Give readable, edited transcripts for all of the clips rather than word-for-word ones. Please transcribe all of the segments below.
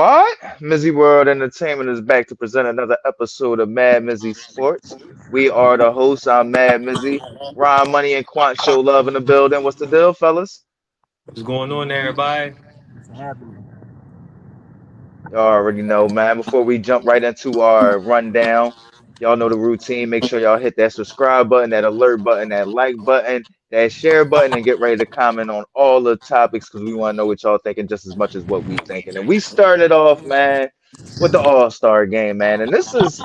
what? MizzyWorld Entertainment is back to present another episode of MadMizzy Sports. We are the hosts. I'm Mad Mizzy. Ron Money and Quant show love in the building. What's the deal, fellas? What's going on, everybody? What's happening? Y'all already know, man. Before we jump right into our rundown, y'all know the routine. Make sure y'all hit that subscribe button, that alert button, that like button, that share button, and get ready to comment on all the topics because we want to know what y'all thinking just as much as what we thinking. And we started off, man, with the All-Star game, man. And this is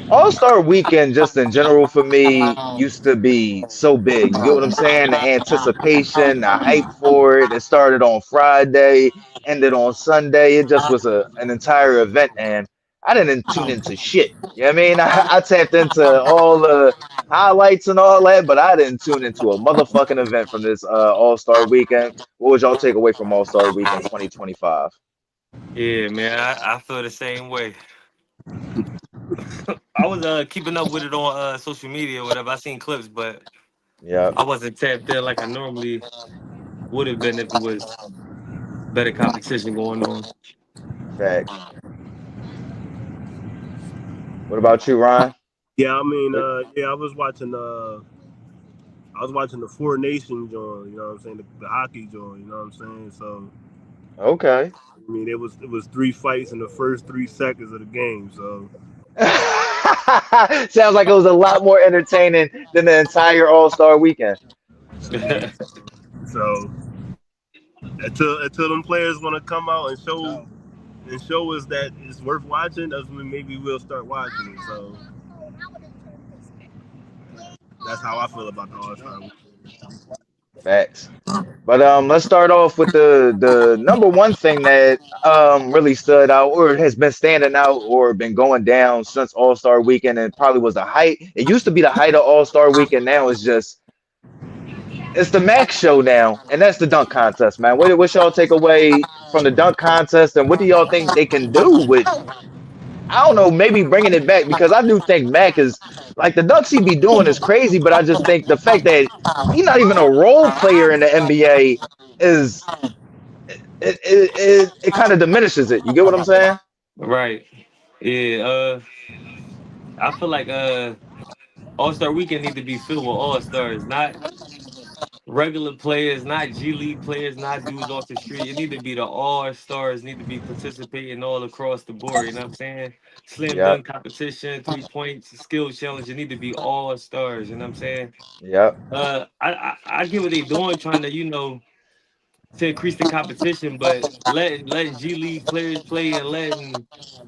All-Star weekend, just in general, for me, used to be so big. You get what I'm saying? The anticipation, the hype for it. It started on Friday, ended on Sunday. It just was an entire event, and I didn't tune into shit. You know what I mean? I tapped into all the highlights and all that, but I didn't tune into a motherfucking event from this All-Star weekend. What was y'all take away from All-Star weekend 2025? Yeah, man, I feel the same way. I was keeping up with it on social media or whatever. I seen clips, but Yep, I wasn't tapped in like I normally would have been if it was better competition going on. facts. What about you, Ryan? Yeah, I was watching the Four Nation joint. You know what I'm saying? The hockey joint. You know what I'm saying? So Okay. I mean, it was three fights in the first 3 seconds of the game. So Sounds like it was a lot more entertaining than the entire All-Star weekend. yeah, so until them players want to come out and show us that it's worth watching, that's when maybe we'll start watching it. So that's how I feel about the All Star. Facts. But let's start off with the number one thing that really stood out or has been standing out or been going down since All-Star weekend and probably was the height. It used to be the height of All-Star weekend. Now it's the Max show now, and that's the dunk contest, man. What y'all take away from the dunk contest, and what do y'all think they can do with I don't know, maybe bringing it back because I do think Mac is like the dunks he be doing is crazy, but I just think the fact that he's not even a role player in the NBA is it kind of diminishes it. You get what I'm saying? Right. Yeah. I feel like All Star Weekend need to be filled with All Stars, not regular players, not G League players, not dudes off the street. It need to be the all stars, need to be participating all across the board. You know what I'm saying? Slam Yep, dunk competition, 3 points, skill challenge. It need to be all stars. You know what I'm saying? yep, I get what they doing, trying to to increase the competition, but letting G League players play and letting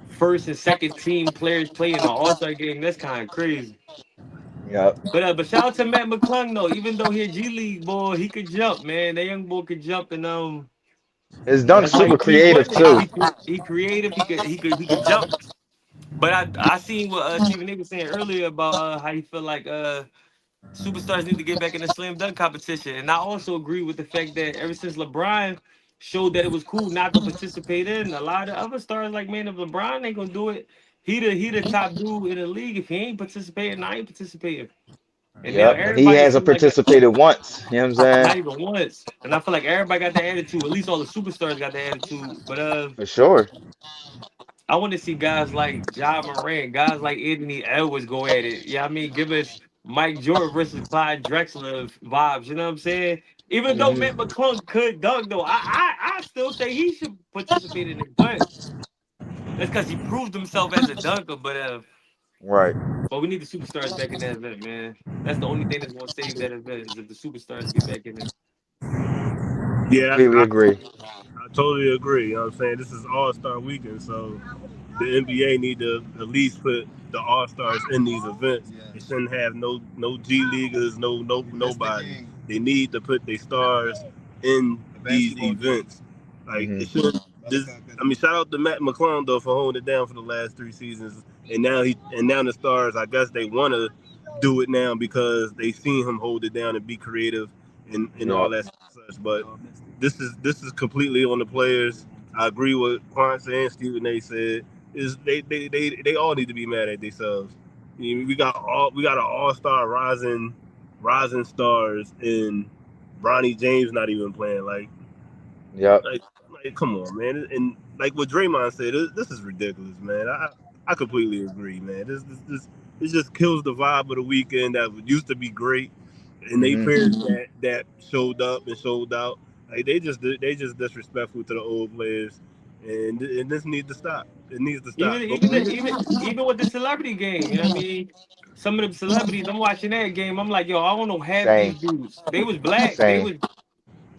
first and second team players play in the All Star game. That's kind of crazy. yep. But shout out to Matt McClung though. Even though he a G League boy, he could jump, man. That young boy could jump, and His dunk's that's why he super keep creative winning. too. He creative. He could jump. But I seen what Stephen A was saying earlier about how he feel like superstars need to get back in the slam dunk competition, and I also agree with the fact that ever since LeBron showed that it was cool not to participate in, a lot of other stars like, man, if LeBron ain't gonna do it, he the top dude in the league. If he ain't participating, I ain't participating. And now Yep, and he everybody hasn't seems like participated once. You know what I'm not saying? even once. And I feel like everybody got the attitude. At least all the superstars got the attitude. But For sure. I want to see guys like Ja Morant, guys like Anthony Edwards go at it. Yeah, I mean, give us Mike Jordan versus Clyde Drexler vibes. You know what I'm saying? Even though Hmm. Matt McClung could dunk, though, I still say he should participate in it. But that's because he proved himself as a dunker. Right. But we need the superstars back in that event, man. That's the only thing that's gonna save that event is if the superstars get back in it. Yeah, Completely agree. I totally agree. You know what I'm saying? This is All Star Weekend, so the NBA need to at least put the All Stars in these events. They shouldn't have no G leaguers, nobody. They need to put their stars in these events. Like Hmm. it should. This, I mean, shout out to Matt McClung though for holding it down for the last 3 seasons, and now the stars. I guess they want to do it now because they seen him hold it down and be creative and all Yep. that such. But this is completely on the players. I agree with Quant and Stephen A said is they all need to be mad at themselves. We got an all star rising stars and Bronny James not even playing like Yep. like like come on man, and like what Draymond said, this is ridiculous, man. I completely agree, man. This just kills the vibe of the weekend that used to be great, and they Hmm. players that showed up and showed out. Like they just disrespectful to the old players, and this needs to stop. It needs to Even stop. But even the, even even with the celebrity game, you know what I mean? Some of the celebrities, I'm watching that game. I'm like, yo, I don't know half these Same, dudes. They was black. They same, was,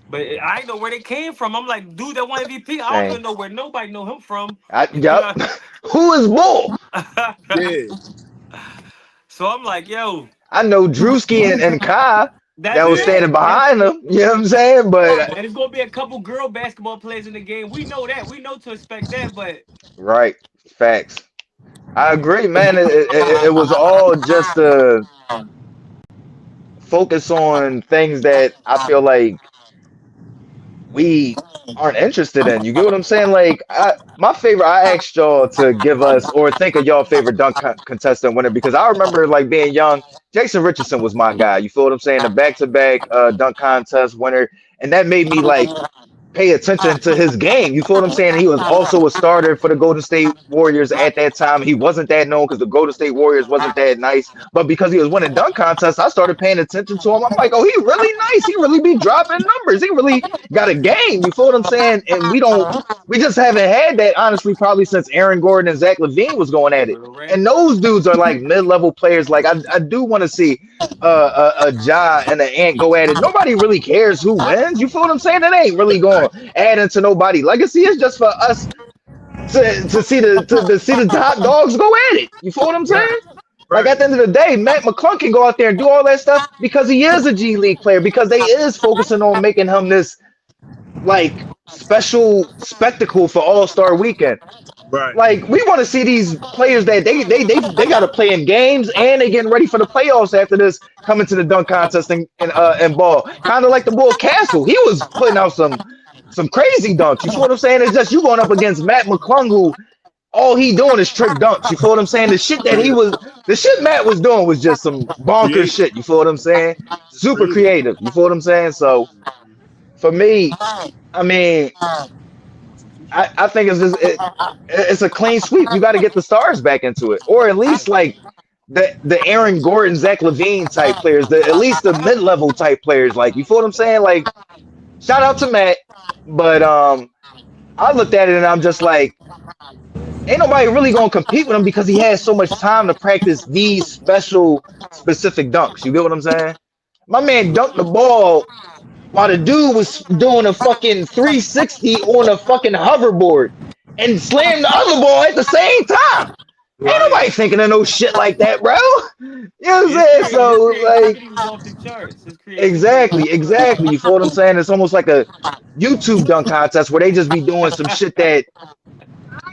but I didn't know where they came from. I'm like, dude, that one MVP. I don't same. even know where nobody know him from. You Yep. know. Who is Bull? yeah, So I'm like, yo, I know Drewski and Kai that that's was yeah, it. standing That's behind it. him. You know what I'm saying? But And it's gonna be a couple girl basketball players in the game. We know that. We know to expect that. But right, facts. I agree, man. It was all just to focus on things that I feel like we aren't interested in. You get what I'm saying? Like, my favorite, I asked y'all to give us or think of y'all favorite dunk contestant winner because I remember like being young. Jason Richardson was my guy. You feel what I'm saying? The back-to-back dunk contest winner, and that made me like pay attention to his game. You feel what I'm saying? He was also a starter for the Golden State Warriors at that time. He wasn't that known because the Golden State Warriors wasn't that nice. But because he was winning dunk contests, I started paying attention to him. I'm like, oh, he really nice. He really be dropping numbers. He really got a game. You feel what I'm saying? And we just haven't had that, honestly, probably since Aaron Gordon and Zach LaVine was going at it. Little Ray. And those dudes are like mid-level players. Like I do want to see a Ja and an Ant go at it. Nobody really cares who wins. You feel what I'm saying? It ain't really going right, add into nobody legacy. It's just for us to see to see the top dogs go at it. You feel what I'm right, saying? Like right, at the end of the day, Matt McClung can go out there and do all that stuff because he is a G League player, because they is focusing on making him this like special spectacle for All Star Weekend. right. Like we want to see these players that they got to play in games and they getting ready for the playoffs after this coming to the dunk contest and ball. Kind of like the boy Castle, he was putting out some crazy dunks. You feel what I'm saying? It's just you going up against Matt McClung, who all he doing is trick dunks. You feel what I'm saying? Yeah, The shit Matt was doing was just some bonkers creative. shit. You feel what I'm saying? It's Super creative. creative. You feel what I'm saying? So for me, I mean, I think it's a clean sweep. You got to get the stars back into it, or at least like the Aaron Gordon, Zach Levine type players, the at least the mid level type players. Like you feel what I'm saying? Like shout out to Matt, but I looked at it and I'm just like, ain't nobody really gonna compete with him because he has so much time to practice these specific dunks. You get what I'm saying? My man dunked the ball while the dude was doing a fucking 360 on a fucking hoverboard and slammed the other ball at the same time. Ain't Right. nobody thinking of no shit like that, bro. You know what I'm saying? His So like creativity was off the charts. His creativity was off exactly, the charts. exactly. You feel what I'm saying? It's almost like a YouTube dunk contest where they just be doing some shit that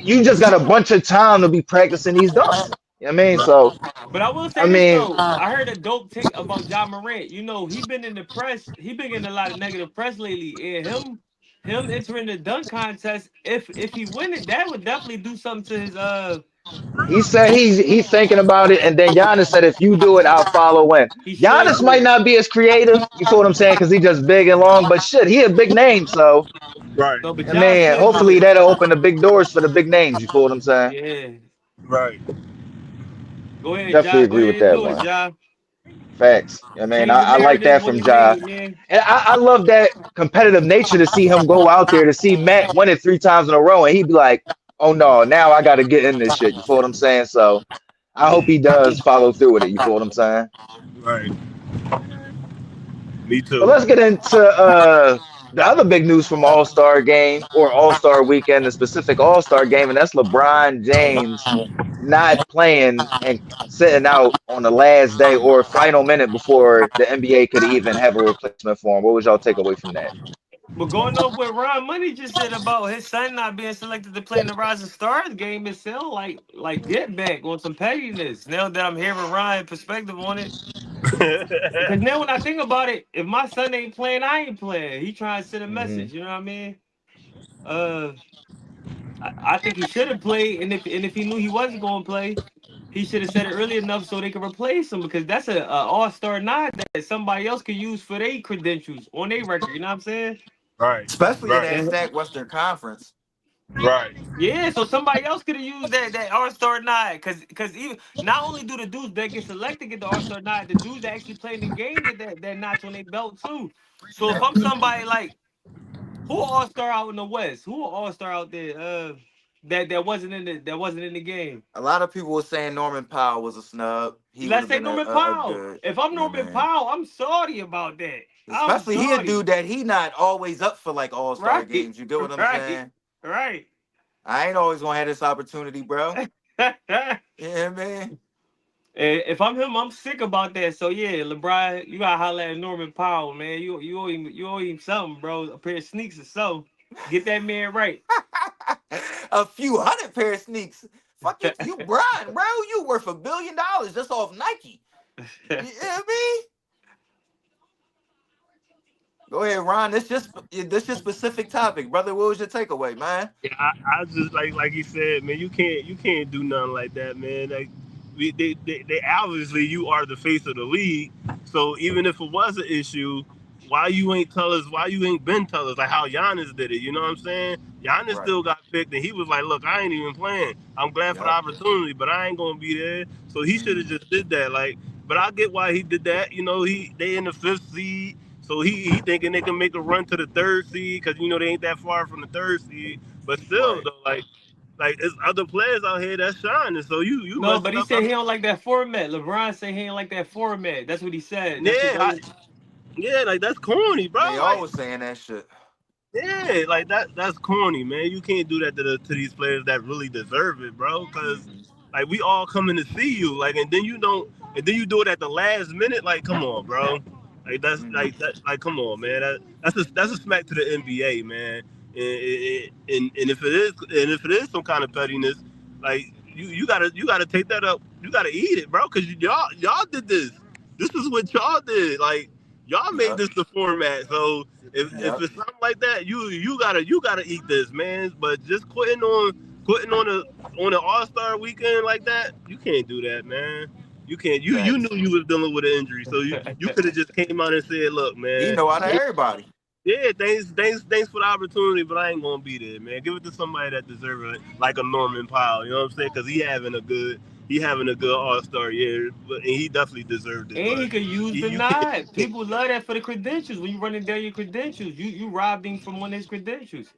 you just got a bunch of time to be practicing these dunks. You know what I mean? Right. So But I will I say this mean, though, I heard a dope take about John Morant. You know, he been in the press. He been getting a lot of negative press lately, and him entering the dunk contest. If he win it, that would definitely do something to his. he said he's thinking about it, and then Giannis said, "If you do it, I'll follow in." He should Giannis do might it. not be as creative. You feel what I'm saying? Because he just big and long, but shit, he a big name. So Right. No, but I John mean, should do hopefully it. that'll open the big doors for the big names. You feel what I'm saying? Yeah. Right. Go ahead, Definitely John. Go agree ahead with and that do it, one. John. Facts. I mean, Change the I like narrative that when from he Ja. made, man. And I love that competitive nature to see him go out there to see Matt win it 3 times in a row, and he'd be like, "Oh no, now I got to get in this shit." You feel what I'm saying? So I hope he does follow through with it. You feel what I'm saying? Right. Me But too. let's get into the other big news from All Star Game or All Star Weekend, the specific All Star Game, and that's LeBron James not playing and sitting out on the last day or final minute before the NBA could even have a replacement for him. What was y'all takeaway from that? But going off what Ron Money just said about his son not being selected to play in the Rising Stars game, it sound like get back on some pettiness. Now that I'm hearing Ryan's perspective on it, because now when I think about it, if my son ain't playing, I ain't playing. He trying to send a Hmm. message. You know what I mean? Uh, I think he should have played, and if he knew he wasn't going to play, he should have said it early enough so they could replace him because that's a all star nod that somebody else could use for their credentials on their record. You know what I'm saying? right. especially in Right. that And stacked Western Conference. Right. Yeah, so somebody else could have used that All Star nod, cause even not only do the dudes that get selected get the All Star nod, the dudes that actually play in the game get that notch on their belt too. So if Yep. I'm somebody like who All Star out in the West, who All Star out there, that wasn't in the game. A lot of people were saying Norman Powell was a snub. He would Let's have say been Norman a Powell. good, If I'm yeah, Norman man. Powell, I'm sorry about that. I'm Especially he a sorry. dude that he not always up for like All Star Right, games. You get what I'm right, saying? right. I ain't always gonna have this opportunity, bro. Yeah, man. If I'm him, I'm sick about that. So yeah, LeBron, you gotta holler at Norman Powell, man. You owe him something, bro. A pair of sneaks or so. Get that man right. A few hundred pair of sneaks. Fuck you, you Brian, bro. You worth $1 billion just off Nike. You hear me? Go ahead, Ron. This your specific topic, brother. What was your takeaway, man? Yeah, I just like you said, man. You can't do nothing like that, man. Like they obviously you are the face of the league. So even if it was an issue, why you ain't tell us? Why you ain't been tell us like how Giannis did it? You know what I'm saying? Giannis Right. still got picked, and he was like, "Look, I ain't even playing. I'm glad for the Yep. opportunity, but I ain't gonna be there." So he should have Hmm. just did that. Like, but I get why he did that. You know, they in the fifth seed. So he thinking they can make a run to the third seed because they ain't that far from the third seed. But still, Right. though, like there's other players out here that's shining. So you No, messing but he up. said he don't like that format. LeBron said he ain't like that format. That's what he said. That's what Yeah, those. yeah, like that's corny, bro. They Like always saying that shit. yeah, like that's corny, man. You can't do that to these players that really deserve it, bro. Because Hmm. like we all coming to see you, like, and then you don't, and then you do it at the last minute. Like, come on, bro. Like that's Hmm. like that. Like, come on, man. That's a smack to the NBA, man. And if it is some kind of pettiness, like you gotta take that up. You gotta eat it, bro. Because y'all did this. This is what y'all did. Like y'all made Yep. this the format. So if Yep. it's something like that, you gotta eat this, man. But just quitting on an All Star weekend like that, you can't do that, man. You can't. You knew Facts. you was dealing with an injury, so you could have just came out and said, "Look, He man, know out of everybody. yeah, thanks for the opportunity, but I ain't gonna be there, man. Give it to somebody that deserves it, like a Norman Powell. You know what I'm saying? Because he having a good All Star year, and he definitely deserved it. And he But could use the you can't. nod. People love that for the credentials. When you running down your credentials, you robbed him from one of his credentials.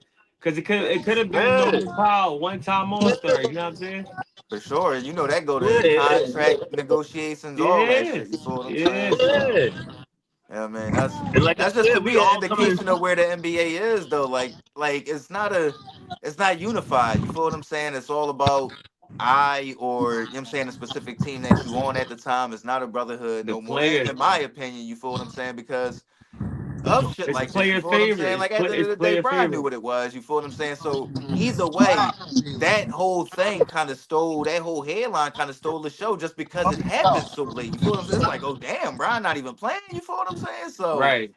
Cause it could have been Norman Yeah, Powell, one time All Star. You know what I'm saying? For sure. You know that go to yeah, contract negotiations, all that Yeah, shit. You feel what I'm saying? yeah. So yeah. yeah, man, And like I that's just to said, we me an all coming. indication of where the NBA is though. Like it's not unified. You feel what I'm saying? It's all about or you know what I'm saying, a specific team that you on at the time. It's not a brotherhood The no more. player, In my opinion, you feel what I'm saying? Because of shit it's like this. You player feel what I'm favorite. saying? Like at the end of It's the day, player Brian knew favorite. what it was. You feel what I'm saying? So either way, that whole thing kind of stole that whole headline kind of stole the show just because it happened so late. You feel what I'm saying? It's like, oh damn, Brian not even playing. You feel what I'm saying? So Right.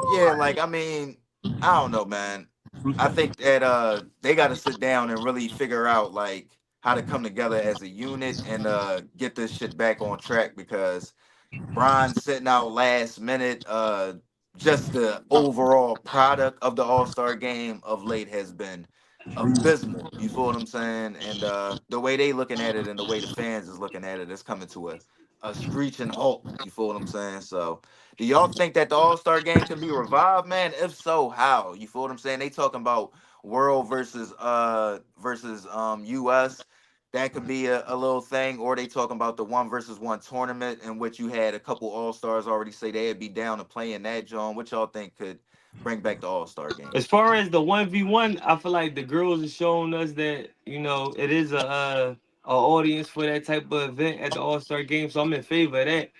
yeah, like I mean, I don't know, man. I think that they got to sit down and really figure out like how to come together as a unit and get this shit back on track because Bron sitting out last minute. Just the overall product of the All Star game of late has been abysmal. You feel what I'm saying? And the way they looking at it and the way the fans is looking at it is coming to a screeching halt. You feel what I'm saying? So, do y'all think that the All Star game can be revived, man? If so, how? You feel what I'm saying? They talking about world versus US. That could be a little thing, or they talking about the one versus one tournament in which you had a couple All Stars already say they'd be down to play in that, John. What y'all think could bring back the All Star game? As far as the 1v1, I feel like the girls are showing us that it is a audience for that type of event at the All Star game. So I'm in favor of that.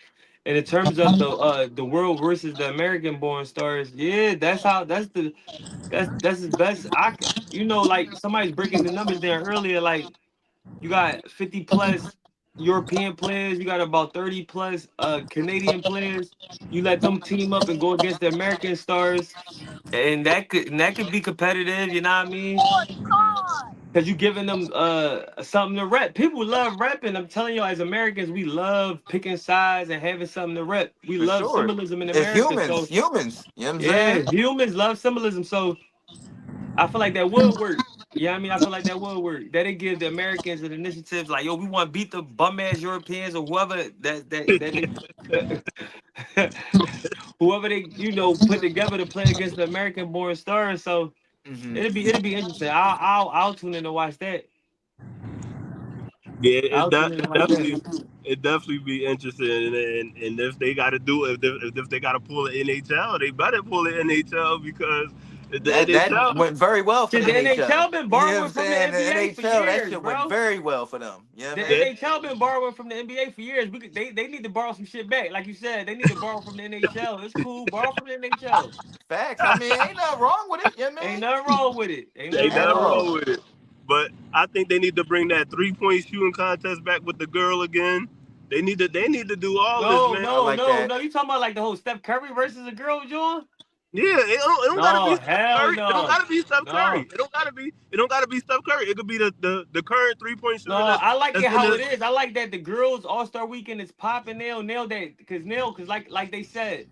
And in terms of the world versus the American born stars, yeah, that's his best. Like somebody's breaking the numbers there earlier. Like you got 50 plus European players, you got about 30 plus Canadian players. You let them team up and go against the American stars, and that could be competitive. You know what I mean? Hmm. Because you giving them something to rep. People love repping. I'm telling you, as Americans, we love picking sides and having something to rep. We For love sure. symbolism in It's America. humans, So humans. You know what I'm yeah, saying? humans love symbolism. So I feel like that would work. Yeah, I mean, I feel like that would work. That it give the Americans an initiative, like, yo, we want to beat the bum ass Europeans or whoever they whoever they put together to play against the American born stars. So Hmm. it'll be interesting. I'll tune in to watch that. Yeah, I'll tune in to watch that. it definitely be interesting, and if they got to do if they got to pull the NHL, they better pull the NHL because the That NHL. went very well for Shit, the the NHL. NHL been You know what I'm borrowing from the saying? The NBA for NHL, that years, shit went bro. very well for them. Yeah, The Yeah, man. NHL been borrowing from the NBA for years. They need to borrow some shit back. Like you said, they need to borrow from the NHL. It's cool. Borrow from the NHL. Facts. I mean, ain't nothing wrong with it. Yeah, Ain't man. nothing wrong with it. Ain't ain't nothing At nothing wrong with wrong all. it. with it. But I think they need to bring that 3-point shooting contest back with the girl again. They need to do all this, No, man. I no, like no, that. no. You talking about like the whole Steph Curry versus a girl, John? Yeah, it don't gotta be No, Steph hell Curry. It don't no. gotta be Steph Curry. No. It don't gotta be Steph Curry. It could be the current 3-point No, shooter I like that's it in how the it is. I like that the girls All Star Weekend is popping. Nail that because like they said,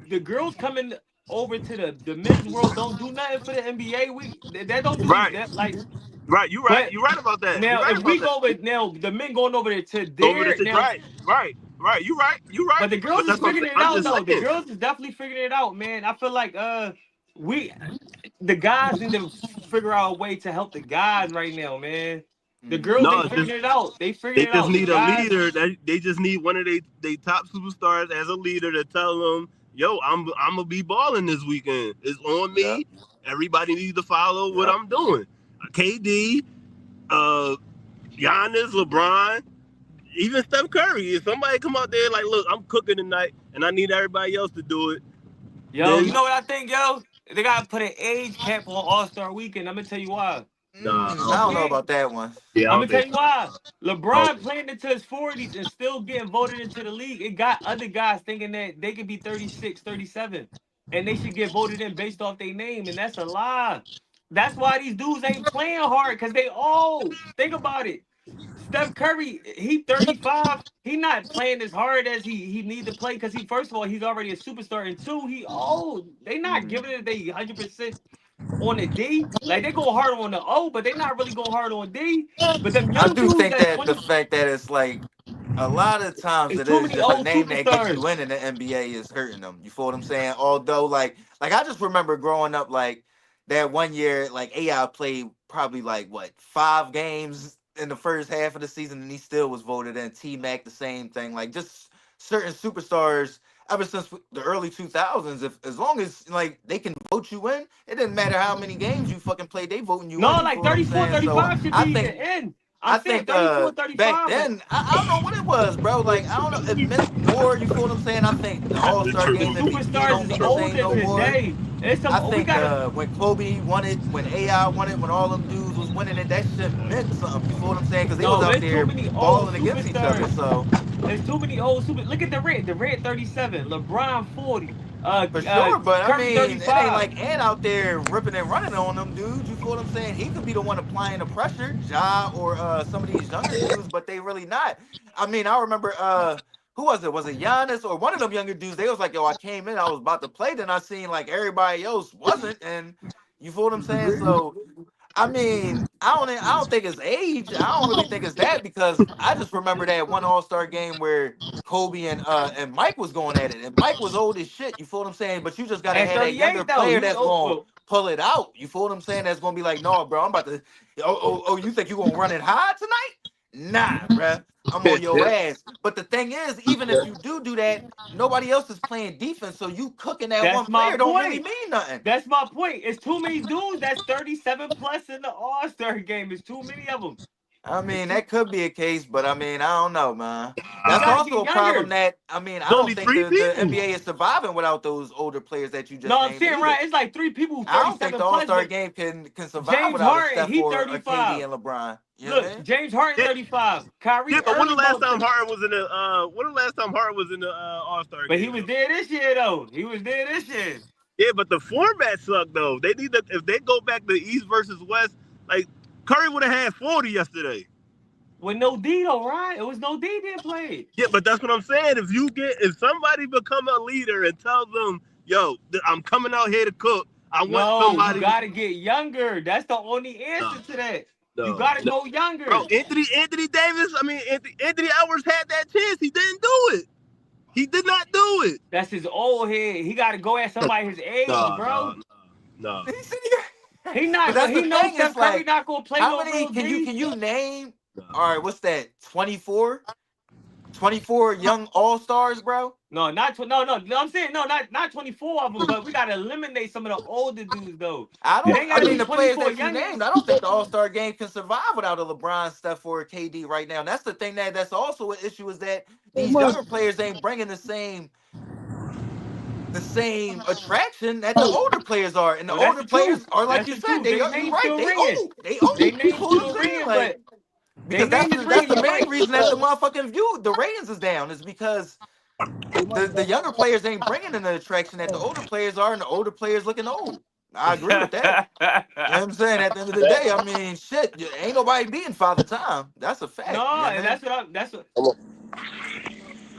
the girls coming over to the men's world don't do nothing for the NBA. That don't do right. that like. Right, you right. But You right about that. You now right if about we that. go with now the men going over there to Over the their shit. now, Right, right, right. You right. You right. but the girls But is that's what I'm figuring saying. it I'm out just though. The saying. girls is definitely figuring it out, man. I feel like we the guys need to figure out a way to help the guys right now, man. The Hmm. girls No, they it's just figuring it out. They they figuring it just out. The need a guys, leader. They just need one of they top superstars as a leader to tell them, yo, I'm gonna be balling this weekend. It's on Yep. me. Everybody needs to follow what Yep. I'm doing. KD, uh, Giannis, LeBron, even Steph Curry. If somebody come out there like, look, I'm cooking tonight, and I need everybody else to do it, yo, you then know what I think, yo? They gotta put an age cap on All Star Weekend. I'm gonna tell you why. nah, I I don't don't think. know Okay, about that one. Yeah, I I'm don't gonna tell think you so. why. I don't LeBron think so. playing into his 40s and still getting voted into the league. It got other guys thinking that they could be 36, 37, and they should get voted in based off their name, and that's a lie. That's why these dudes ain't playing hard because they old. Think about it. Steph Curry, he 35. He not playing as hard as he need to play because he first of all he's already a superstar and two he old. They not Hmm. giving it they 100% on the D. Like they go hard on the O, but they not really going hard on D. But them I young do dudes think that's that the 20, fact that it's like a lot of times it's it too is many just the old name that gets superstars. you in the NBA is hurting them. You feel what I'm saying? Although like I just remember growing up like that one year like AI played probably like what 5 games in the first half of the season and he still was voted in. T Mac the same thing. Like just certain superstars ever since the early 2000s. If as long as like they can vote you in, it doesn't matter how many games you fucking played. They voting you in. No, You like feel what I'm 34, saying? So 35 should I be think the end. I'm I saying think 34, back 35. then I don't know what it was, bro. Like I don't know, it meant more. You feel what I'm saying? I think the All The Star The game truth. MVP superstars don't is mean the True. same older no more. today. It's some I we think gotta when Kobe won it, when AI won it, when all them dudes was winning it, that shit meant something. You feel what I'm saying? Because they was no, out it's too there many old balling against each other. superstars. So It's too many old super. Look at the red 37, LeBron 40, for sure, but I Curry mean, it ain't 35. like Ant out there ripping and running on them dudes. You feel what I'm saying? He could be the one applying the pressure, Ja or some of these younger dudes, but they really not. I mean, I remember who was it? Was it Giannis or one of them younger dudes? They was like, yo, I came in, I was about to play, then I seen like everybody else wasn't, and you feel what I'm saying? So I mean, I don't think it's age. I don't really think it's that because I just remember that one All Star game where Kobe and Mike was going at it, and Mike was old as shit. You feel what I'm saying? But you just gotta At have that younger 38 though, player he was that's old. gonna Well, pull it out. You feel what I'm saying? That's gonna be like, no, bro, I'm about to. Oh, you think you gonna run it high tonight? Nah, bruh. I'm on your ass. But the thing is, even if you do that, nobody else is playing defense, so you cooking that that's one my player don't really point. mean nothing. That's my point. It's too many dudes that's 37 plus in the All Star game. It's too many of them. I It's mean, too. that could be a case, but I mean, I don't know, man. You That's Uh, gotta also get a problem younger. that I mean, it's I don't only think three the people. NBA is surviving without those older players that you just No, I'm named saying either. right. It's like three people who I don't think 37 the All plus, Star but game can survive James without a Harden, Steph he or a KD 35. and LeBron. You know what I Look, mean? James Harden Yeah, 35. yeah, Kyrie but when the Irving last about time to, Harden was in the when the last time Harden was in the All Star but he game was though? there this year though. He was there this year. Yeah, but the format sucked though. They need to if they go back to East versus West, like Curry would have had 40 yesterday. With no D though, right? It was no D being played. Yeah, but that's what I'm saying. If somebody become a leader and tell them, yo, I'm coming out here to cook. I want No, you somebody. gotta get younger. That's the only No, answer to that. You no, gotta no. go Bro, younger. Anthony Davis. I mean, Anthony Edwards had that chance. He didn't do it. He did not do it. That's his old head. He gotta go at somebody his age, No, no, bro. no, no. He said He but not that's gonna. the He knows thing. It's Steph Curry like, not gonna play how no many real can you D. name? No. All right, what's that? 24? 24 young all stars, bro. No, not no. I'm saying no, not 24 of them, but we gotta eliminate some of the older dudes though. It ain't I gotta mean, be the players 24 that you named, youngins. I don't think the All Star game can survive without a LeBron, Steph, or a KD right now. And that's the thing that's also an issue is that They these must. younger players ain't bringing the same attraction that the older players are, and the No, that's older the truth. players are like That's you the said, truth. They you're name right, still ringing. they They old. You name feel what I'm still saying? ringing, Like but they because name is that's ringing. the You're main right. reason that the motherfucking the ratings is down is because the younger players ain't bringing in the attraction that the older players are, and the older players looking old. I agree with that. You know what I'm saying? At the end of the day, I mean, shit, ain't nobody beating Father Time. That's a fact. You No, know what and I mean? that's what I'm. That's what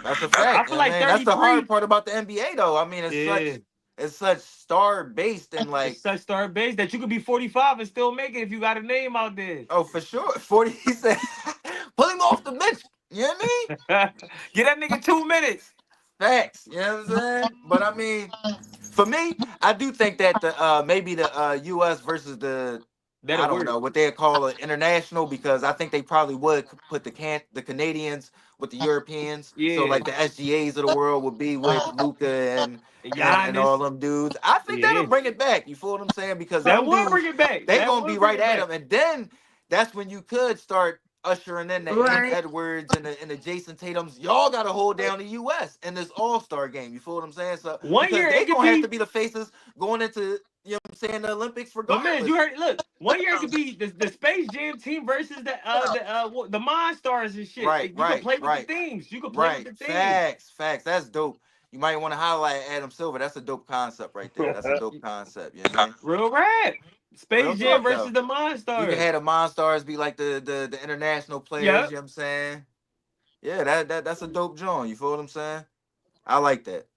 That's a I fact. You feel know what like. I mean? That's the hard 33. part about the NBA, though. I mean, Yeah, it's such star based and it's like, such star base that you could be 45 and still make it if you got a name out there. oh, for sure. 40, he said, pull him off the bench. You know what I mean? Get that nigga 2 minutes. Facts. You know what I'm saying? But I mean, for me, I do think that the maybe the US versus the I That'll don't work. know what they call it international because I think they probably would put the Canadians with the Europeans. So Yeah, like the SGAs of the world would be with Luca and all Giannis. them dudes. I think that'll Yeah, bring it back. You feel what I'm saying? Because that them would bring dudes, it back. they That gonna be would bring right it at back. them, and then that's when you could start ushering in the Ant Edwards and the Jason Tatum's. Y'all got to hold down the U.S. in this All Star game. You feel what I'm saying? So One because year they it could gonna have to be. be the faces going into what I'm saying the Olympics But man, you regardless. heard. Look, one year it could be the Space Jam team versus the Monstars and shit. Right, You could right, play with the right, teams. You could play with right. the teams. Facts. That's dope. You might want to highlight Adam Silver. That's a dope concept right there. That's a dope concept. You know what I mean? Real rap. Real Space Jam talk versus though. the You can Monstars. have the Monstars be like the international players. Yep. You know what I'm saying? Yeah, that's a dope joint. You feel what I'm saying? I like that.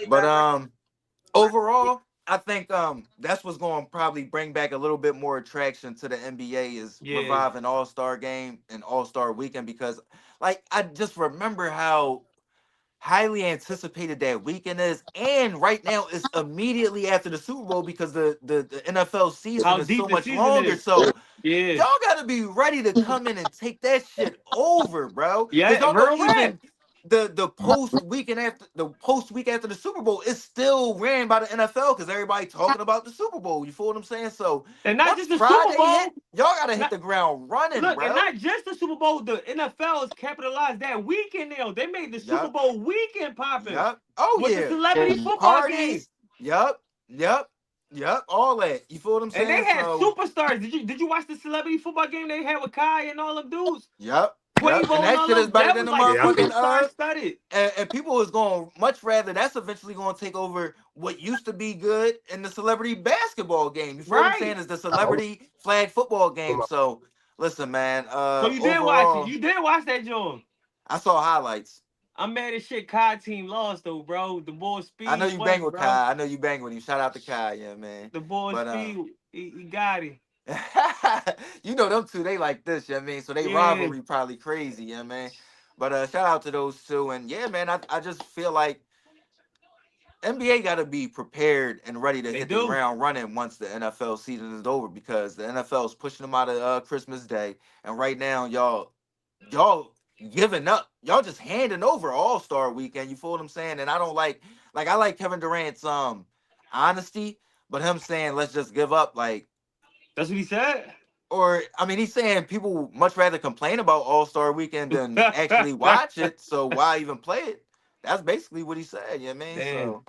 But overall, I think that's what's going to probably bring back a little bit more attraction to the NBA is Yeah. reviving All Star Game and All Star Weekend because, like, I just remember how highly anticipated that weekend is, and right now it's immediately after the Super Bowl because the NFL season How is deep so the much season longer. is. So Yeah. y'all got to be ready to come in and take that shit over, bro. Because Yeah. y'all know Real rap. even the post week after the Super Bowl is still ran by the NFL because everybody talking about the Super Bowl. You feel what I'm saying? So And not once just the Super Friday hit, Bowl. y'all gotta hit Not the ground running, look, and bro. not just the Super Bowl. The NFL has capitalized that weekend now. They made the Super Yup, Bowl weekend popping yup. Oh with the yeah, celebrity football game. parties. Yup, yup, yup. All that. You feel what I'm And they saying? had So superstars. Did you watch the celebrity football game they had with Kai and all them dudes? yup. And Quavo and that all shit is them. better That than was the like Yeah, I motherfucking think. superstar studded. and people is going to much rather that's eventually going to take over what used to be good in the celebrity basketball game. You feel what I'm saying? Right. Is the celebrity flag football game. Come on. So listen, man. So you did watch it. Overall, You did watch that joint. I saw highlights. I'm mad as shit. Kai team lost though, bro. The boy I know Speed you bang won, with bro. Kai. I know you bang with him. Shout out to Kai, yeah, man. The boy But Speed, he got it. you know them two, they like this, you know what I mean? So they Yeah, rivalry probably crazy, you know what I mean? But shout out to those two. And yeah, man, I just feel like NBA got to be prepared and ready to they hit the do. ground running once the NFL season is over because the NFL is pushing them out of Christmas Day, and right now y'all giving up, y'all just handing over All Star Weekend. You feel what I'm saying? And I don't like I like Kevin Durant's honesty, but him saying let's just give up That's what he said. or I mean he's saying people much rather complain about All Star Weekend than actually watch it, so why even play it? That's basically what he said. You know what I mean? Damn. So.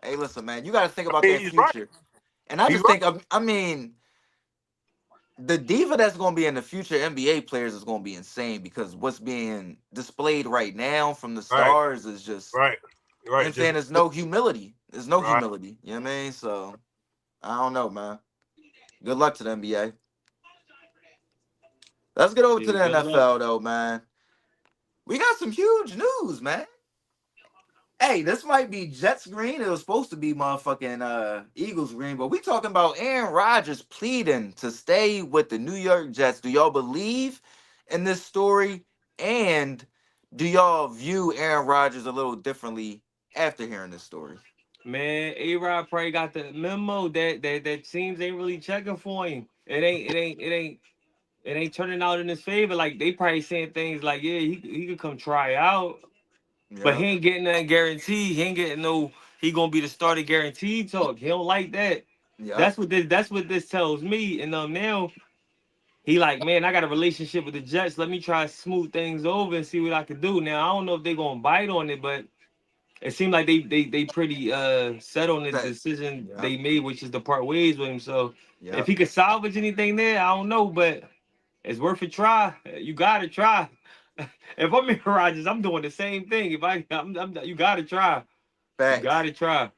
Hey, listen, man, you got to think I about mean, that he's right. future. And I He's just right. think, I mean, the diva that's going to be in the future NBA players is going to be insane because what's being displayed right now from the Right. stars is just, Right. you know what Right. I'm Just saying? There's no humility. There's no right. humility. You know what I mean? So, I don't know, man. Good luck to the NBA. Let's get over to Yeah, the good luck. NFL, though, man. We got some huge news, man. Hey, this might be Jets green. It was supposed to be motherfucking Eagles green, but we talking about Aaron Rodgers pleading to stay with the New York Jets. Do y'all believe in this story? And do y'all view Aaron Rodgers a little differently after hearing this story? Man, A-Rod probably got the memo that teams ain't really checking for him. It ain't turning out in his favor. Like they probably saying things like, yeah, he could come try out, but he Yep. ain't getting nothing guaranteed. He ain't getting no he gonna be the starter guaranteed talk. He don't like that. Yep. That's what this tells me. And now he like, man, I got a relationship with the Jets. Let me try to smooth things over and see what I can do. Now I don't know if they gonna bite on it, but it seemed like they pretty set on the That- decision Yep. they made, which is to part ways with him. So if Yep. he could salvage anything there, I don't know, but it's worth a try. You gotta try. If I'm in Rodgers, I'm doing the same thing. If you gotta try. You Facts. gotta try.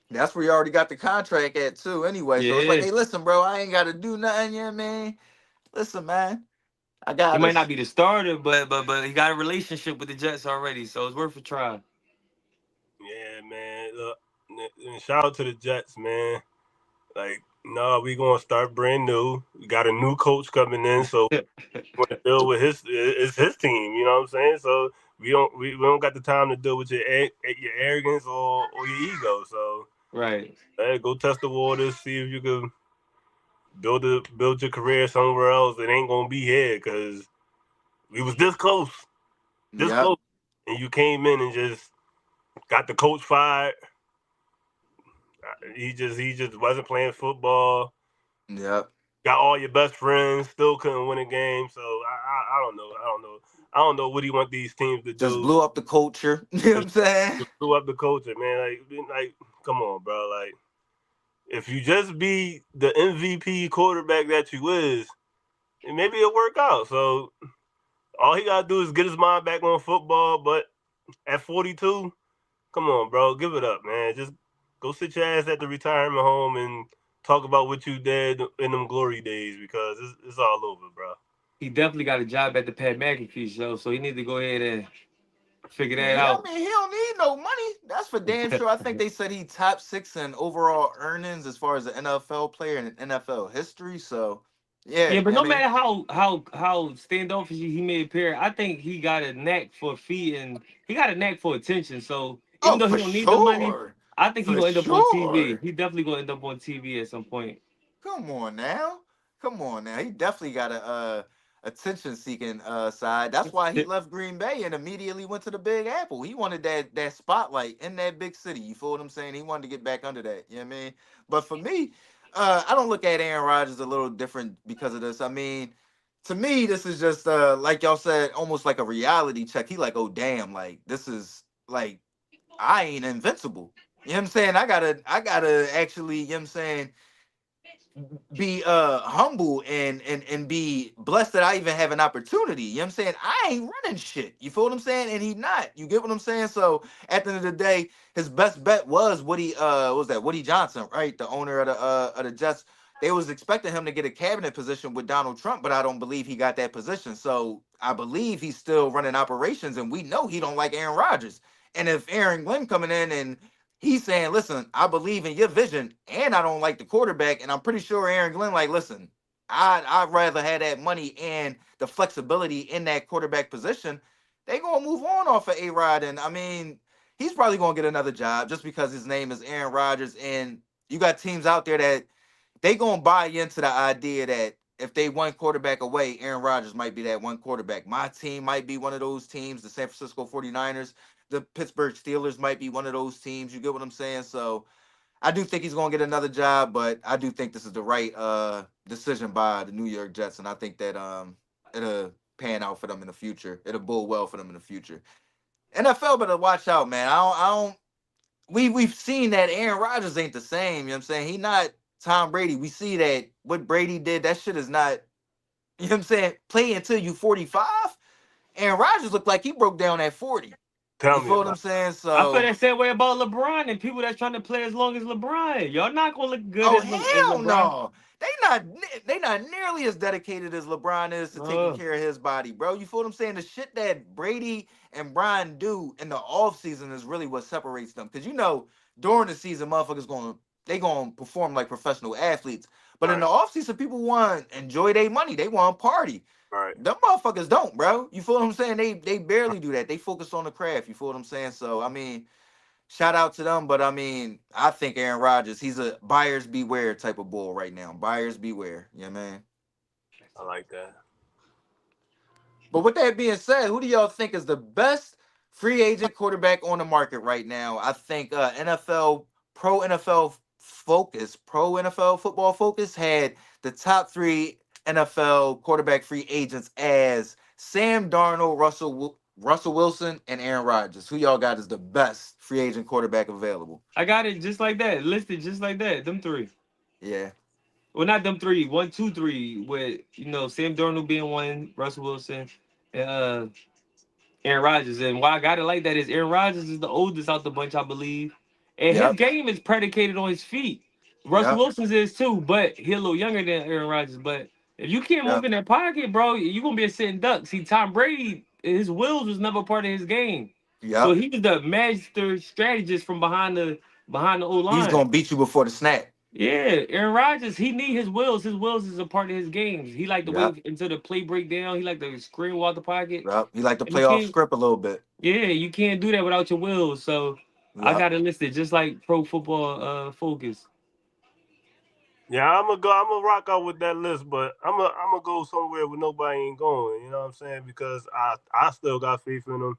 That's where you already got the contract at too, anyway. So it's like, Yeah. hey, listen, bro, I ain't got to do nothing, yeah, man. Listen, man, I He got might not us. be the starter, but he got a relationship with the Jets already, so it's worth a try. Yeah, man. Look, and shout out to the Jets, man. Like, no, we gonna start brand new. We got a new coach coming in, so we want to deal with his. It's his team. You know what I'm saying? So we don't got the time to deal with your arrogance or your ego. So Right. hey, go test the waters, see if you can build your career somewhere else. It ain't gonna be here because we was this Yep. close, and you came in and just got the coach fired. He just wasn't playing football. Yep. Got all your best friends, still couldn't win a game. So I don't know. I don't know what he want these teams to Just do. blew up the culture. You know what Just I'm saying? blew up the culture, man. Like, come on, bro. Like, if you just be the MVP quarterback that you is, maybe it'll work out. So all he gotta do is get his mind back on football. But at 42, come on, bro, give it up, man. Just go sit your ass at the retirement home and talk about what you did in them glory days because it's all over, bro. He definitely got a job at the Pat McAfee show, so he need to go ahead and figure Yeah, that I out. mean, he don't need no money. That's for damn sure. I think they said he top six in overall earnings as far as an NFL player in NFL history. So, yeah, Yeah, but I no mean, matter how standoffish he may appear, I think he got a knack for feet and he got a knack for attention. So even oh, though he for don't need the money, sure, I think he for gonna end up on TV. sure. He definitely gonna end up on TV at some point. Come on now. Come on now. He definitely got a attention seeking side. That's why he left Green Bay and immediately went to the Big Apple. He wanted that spotlight in that big city. You feel what I'm saying? He wanted to get back under that. You know what I mean? But for me, I don't look at Aaron Rodgers a little different because of this. I mean, to me, this is just like y'all said, almost like a reality check. He like, oh damn, like this is like I ain't invincible. You know what I'm saying? I gotta actually, you know what I'm saying, be humble and be blessed that I even have an opportunity. You know what I'm saying? I ain't running shit. You feel what I'm saying? And he not. You get what I'm saying? So at the end of the day, his best bet was Woody what was that? Woody Johnson, right? The owner of the Jets. They was expecting him to get a cabinet position with Donald Trump, but I don't believe he got that position. So I believe he's still running operations, and we know he don't like Aaron Rodgers. And if Aaron Glenn coming in and he's saying, listen, I believe in your vision and I don't like the quarterback. And I'm pretty sure Aaron Glenn, like, listen, I'd rather have that money and the flexibility in that quarterback position. They gonna move on off of A Rod. And I mean, he's probably gonna get another job just because his name is Aaron Rodgers. And you got teams out there that they gonna buy into the idea that if they one quarterback away, Aaron Rodgers might be that one quarterback. My team might be one of those teams, the San Francisco 49ers, the Pittsburgh Steelers might be one of those teams. You get what I'm saying? So I do think he's gonna get another job, but I do think this is the right decision by the New York Jets, and I think that it'll pan out for them in the future. It'll bode well for them in the future. NFL better watch out, man. I don't we've seen that Aaron Rodgers ain't the same. You know what I'm saying? He not Tom Brady. We see that what Brady did, that shit is not, you know what I'm saying? Play until you 45. Aaron Rodgers looked like he broke down at 40. Tell You me feel what about I'm saying? I feel So, that same way about LeBron and people that's trying to play as long as LeBron. Y'all not gonna look good oh as hell LeBron. no. They they not nearly as dedicated as LeBron is to taking Uh, care of his body, bro. You feel what I'm saying? The shit that Brady and Brian do in the offseason is really what separates them. Because during the season, motherfuckers gonna perform like professional athletes. But in the Right. offseason, people want to enjoy their money. They want to party. Right. Them motherfuckers don't, bro. You feel what I'm saying? They barely do that. They focus on the craft. You feel what I'm saying? So I mean, shout out to them, but I mean, I think Aaron Rodgers, he's a buyers beware type of bull right now. Buyers beware. Yeah, man. I like that. But with that being said, who do y'all think is the best free agent quarterback on the market right now? I think Pro NFL Football Focus had the top three NFL quarterback free agents as Sam Darnold, Russell Wilson, and Aaron Rodgers. Who y'all got as the best free agent quarterback available? I got it just like that, listed just like that. Them three. Yeah. Well, not them three. One, two, three. With Sam Darnold being one, Russell Wilson, and Aaron Rodgers. And why I got it like that is Aaron Rodgers is the oldest out the bunch, I believe, and his Yep. game is predicated on his feet. Russell Yep. Wilson's is too, but he's a little younger than Aaron Rodgers. But if you can't move Yep. in that pocket, bro, you gonna be a sitting duck. See, Tom Brady, his wheels was never part of his game, so Yep. he was the master strategist from behind the O He's line. gonna beat you before the snap. Yeah, Aaron Rodgers, he need his wheels. His wheels is a part of his games. He like to Yep. wait until the play breakdown. He like to scream out the pocket. Yep. He like to And you play off can't, script a little bit. yeah, you can't do that without your wheels. So I Yep. got it listed just like Pro Football Focus. Yeah, I'm gonna rock out with that list, but I'm gonna go somewhere where nobody ain't going. You know what I'm saying? Because I still got faith in him.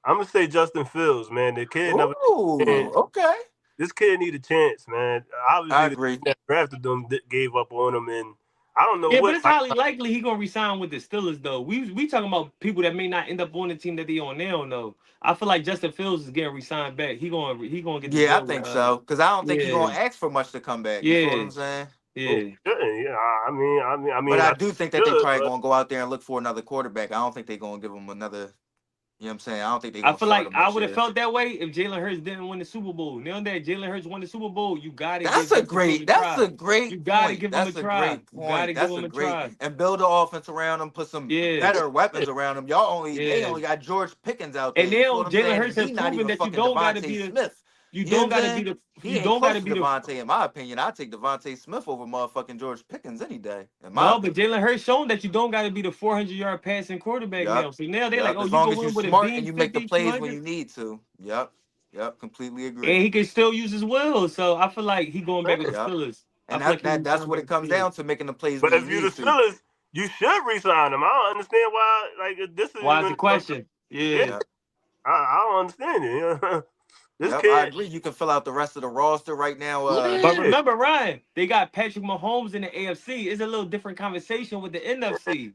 I'm gonna say Justin Fields, man. The kid never had a Ooh, chance. okay. This kid need a chance, man. I Obviously, the agree. team that drafted him gave up on him, and I don't know Yeah, but what. it's highly likely he gonna resign with the Steelers though. We talking about people that may not end up on the team that they on now. No, I feel like Justin Fields is getting resigned back. He gonna get the Yeah, I job with think so. Because I don't think he's yeah gonna ask for much to come back. You feel what yeah I'm saying? Oh, yeah. shouldn't. Yeah, But I I do think that they should, probably but gonna go out there and look for another quarterback. I don't think they're gonna give him another. You know what I'm saying? I don't think they're I gonna feel start like him I next would have year. felt that way if Jalen Hurts didn't win the Super Bowl. Now that Jalen Hurts won the Super Bowl, you gotta That's give a Justin Fields great. a That's try. a You great gotta point. give him a That's a try. great You gotta point. give That's him a a great. try. And build the offense around him. Put some Yeah, better weapons around him. They yeah. only got George Pickens out there. And You feel now what I'm Jalen saying? And Hurts has he not proven even that fucking Devontae Smith. you You know what don't I'm gotta be saying? the He you ain't don't close gotta to be the Devontae, in my opinion. I take Devontae Smith over motherfucking George Pickens any day, in my no, but opinion. Jalen Hurts shown that you don't gotta be the 400-yard passing quarterback Yep. now. So now they're like, Yep. oh, As you long go as you win with a smart and beam you make the 50, plays when 200, you need to. Yep. Yep. Completely and agree. he can still use his will. So I feel like he going back with the man. Yep. Steelers. I And feel like he that's returning what back it with the comes Steelers. down to, making the plays But when you if you the need to. Steelers, you should resign him. I don't understand why. Like this is Why is even. the question? Yeah. Yeah, Yep. I don't understand it. You know? This Yep. I kid. agree. You can fill out the rest of the roster right now. But Yeah. remember, Ryan, they got Patrick Mahomes in the AFC. It's a little different conversation with the NFC.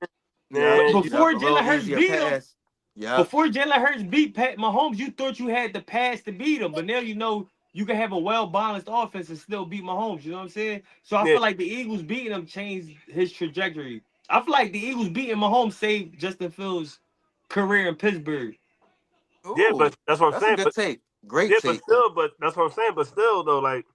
Yep. Man, Yep. Before A Jalen little Hurts easier beat him, pass. Yep. before Jalen Hurts beat Pat Mahomes, you thought you had the pass to beat him. But now you know you can have a well-balanced offense and still beat Mahomes. You know what I'm saying? So I yeah, feel like the Eagles beating him changed his trajectory. I feel like the Eagles beating Mahomes saved Justin Fields' career in Pittsburgh. yeah, but Ooh, that's what I'm that's a saying. good But take. Great yeah, but take. still, but that's what I'm saying. But still, though, like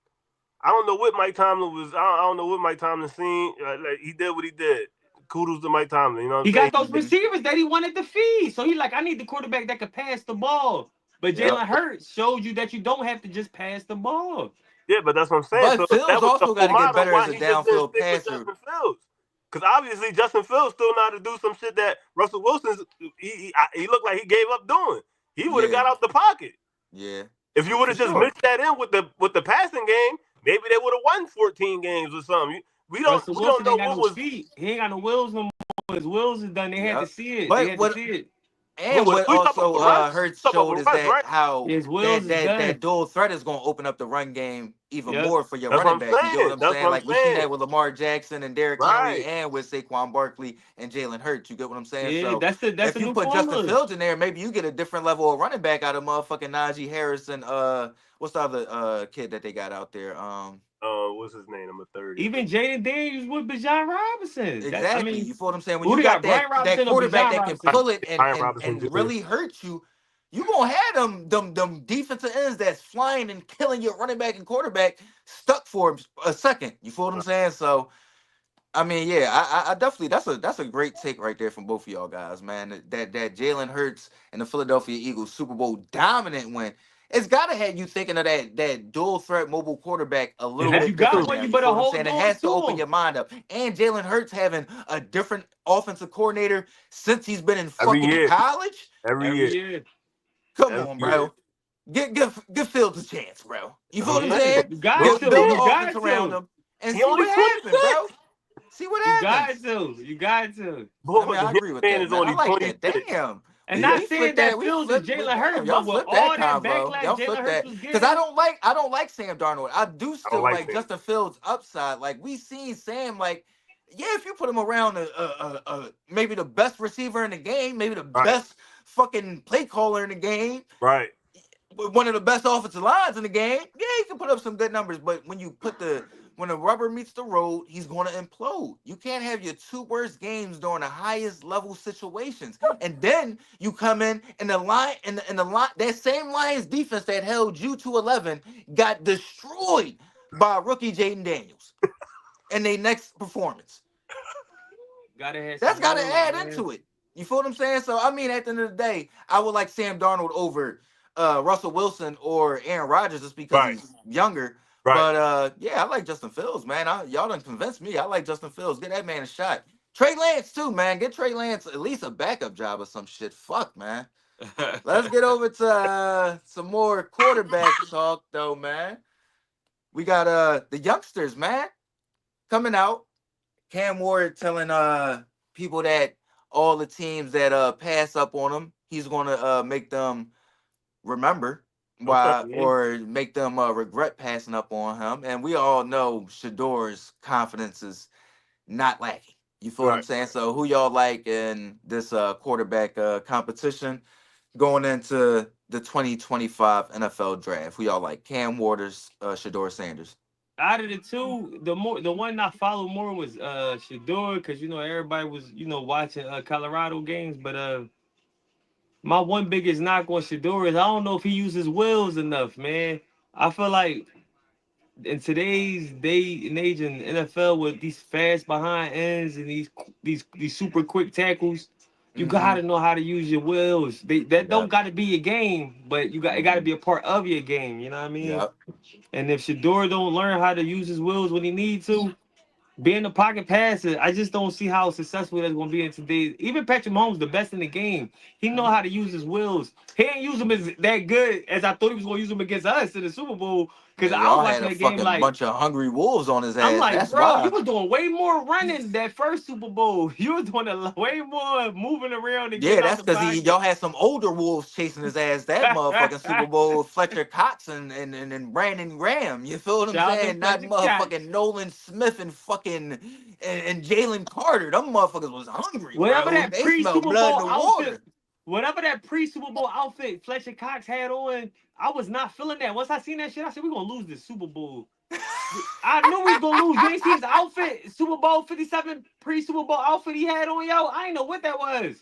I don't know what Mike Tomlin was. I don't know what Mike Tomlin seen. Like he did what he did. Kudos to Mike Tomlin. You know what He I'm saying? got those Hmm. receivers that he wanted to feed. So he like, I need the quarterback that could pass the ball. But Yep. Jalen Hurts showed you that you don't have to just pass the ball. Yeah, but that's what I'm saying. But So if that Fields was the also got whole to get model, better as why a he just didn't downfield stick with passer. Justin Fields? Because obviously Justin Fields still know how to do some shit that Russell Wilson's he looked like he gave up doing. He would have Yeah. got out the pocket. Yeah. If you would For have just sure. mixed that in with the passing game, maybe they would have won 14 games or something. Russell We don't Wilson know ain't got what no was. speed. He ain't got no wheels no more. His wheels is done. They had to Yep. see it. They But had to what see it. But what we talking also about Russ. Hurts We talking showed about is Russ, that right? how His wheels that is that done. that dual threat is going to open up the run game even Yep. more for your That's what running I'm back. You get what saying. I'm That's saying? what I'm Like we seen saying. that with Lamar Jackson and Derrick Henry, Right. and with Saquon Barkley and Jalen Hurts. You get what I'm saying? Yeah, So that's if the you new put Justin formula. Fields in there, maybe you get a different level of running back out of motherfucking Najee Harris and what's the other kid that they got out there? What's his name? Number 30. Even Jaden Daniels with Bijan Robinson. That I Exactly. mean, You feel what I'm saying? When who you they got got? that Brian that Robinson or quarterback Bijan that can Robinson? pull it and Brian and Robinson and Jr. really hurt you, you gonna have them defensive ends that's flying and killing your running back and quarterback stuck for a second. You feel what I'm saying? So I mean, yeah, I definitely that's a great take right there from both of y'all guys, man. That Jalen Hurts and the Philadelphia Eagles Super Bowl dominant win. It's gotta have you thinking of that dual threat mobile quarterback a It little And if has you bit got different to. one, now. you You better feel what I'm hold saying? It on has to to open him. your mind up. And Jalen Hurts having a different offensive coordinator since he's been in Every fucking year. college. Every Every year. year. Come Every on, year. bro. Give Fields a chance, bro. You feel what I'm Yeah, saying? you got Bro, to. Build he the You ain't- offense got around to. him and he see only what happens, 26. bro. See what You got happens. to. You got to. I Boy, mean, the I young agree with man that, is man. I only like that. 26. Damn. And Yeah. not We saying flipped that that. We Fields is flipped. Jalen Hurts, Damn, y'all but with flipped that all that convo. backlash Y'all Jalen flipped Hurts that was because I getting, don't like. I don't like Sam Darnold. I do I don't still like like Sam. Justin Fields' upside. Like we seen Sam. Like yeah, if you put him around maybe the best receiver in the game, maybe the Right. best fucking play caller in the game, Right. with one of the best offensive lines in the game, yeah, he can put up some good numbers. But when the rubber meets the road, he's going to implode. You can't have your two worst games during the highest level situations, and then you come in and the line and the line that same Lions defense that held you to 11 got destroyed by rookie Jaden Daniels in their next performance. gotta have That's some got to wills, add man. into it. You feel what I'm saying? So I mean, at the end of the day, I would like Sam Darnold over Russell Wilson or Aaron Rodgers just because Right. he's younger. Right. But yeah, I like Justin Fields, man. Y'all done convinced me. I like Justin Fields. Get that man a shot. Trey Lance too, man. Get Trey Lance at least a backup job or some shit. Fuck, man. Let's get over to some more quarterback talk, though, man. We got the youngsters, man, coming out. Cam Ward telling people that all the teams that pass up on him, he's gonna make them remember Okay. why Yeah. or make them regret passing up on him. And we all know Shador's confidence is not lacking. You feel what I'm Right. saying? So who y'all like in this quarterback competition going into the 2025 NFL draft? Who y'all like? Cam Waters, Shador Sanders. Out of the two, the one I followed more was Shador, because everybody was watching Colorado games, but my one biggest knock on Shador is I don't know if he uses wills enough, man. I feel like in today's day and age in NFL with these fast behind ends and these super quick tackles, you Mm-hmm. gotta know how to use your wills. That don't Yep. gotta be your game, but it gotta Mm-hmm. be a part of your game. You know what I mean? Yep. And if Shador don't learn how to use his wills when he needs to, being the pocket passer, I just don't see how successful that's going to be in today's. Even Patrick Mahomes, the best in the game, he know how to use his wills. He ain't use them as that good as I thought he was going to use them against us in the Super Bowl. Because Man, I was y'all had watching a that game fucking like, bunch of hungry wolves on his I'm ass. like, That's bro, you why. was doing way more running that first Super Bowl. You was doing way more moving around and Yeah, getting out that's the because y'all pocket. had some older wolves chasing his ass. That motherfucking Super Bowl, Fletcher Cox and Brandon Graham. You feel what I'm Shout out to saying? Not Fletcher Cox. motherfucking Nolan Smith and fucking and Jalen Carter. Them motherfuckers was hungry, Whatever bro. that They pre smelled Super blood in Bowl the outfit, water. whatever that pre Super Bowl outfit Fletcher Cox had on, I was not feeling that. Once I seen that shit, I said, we're going to lose this Super Bowl. I knew we was going to lose. You ain't see his outfit, Super Bowl 57 pre Super Bowl outfit he had on, yo? I ain't know what that was.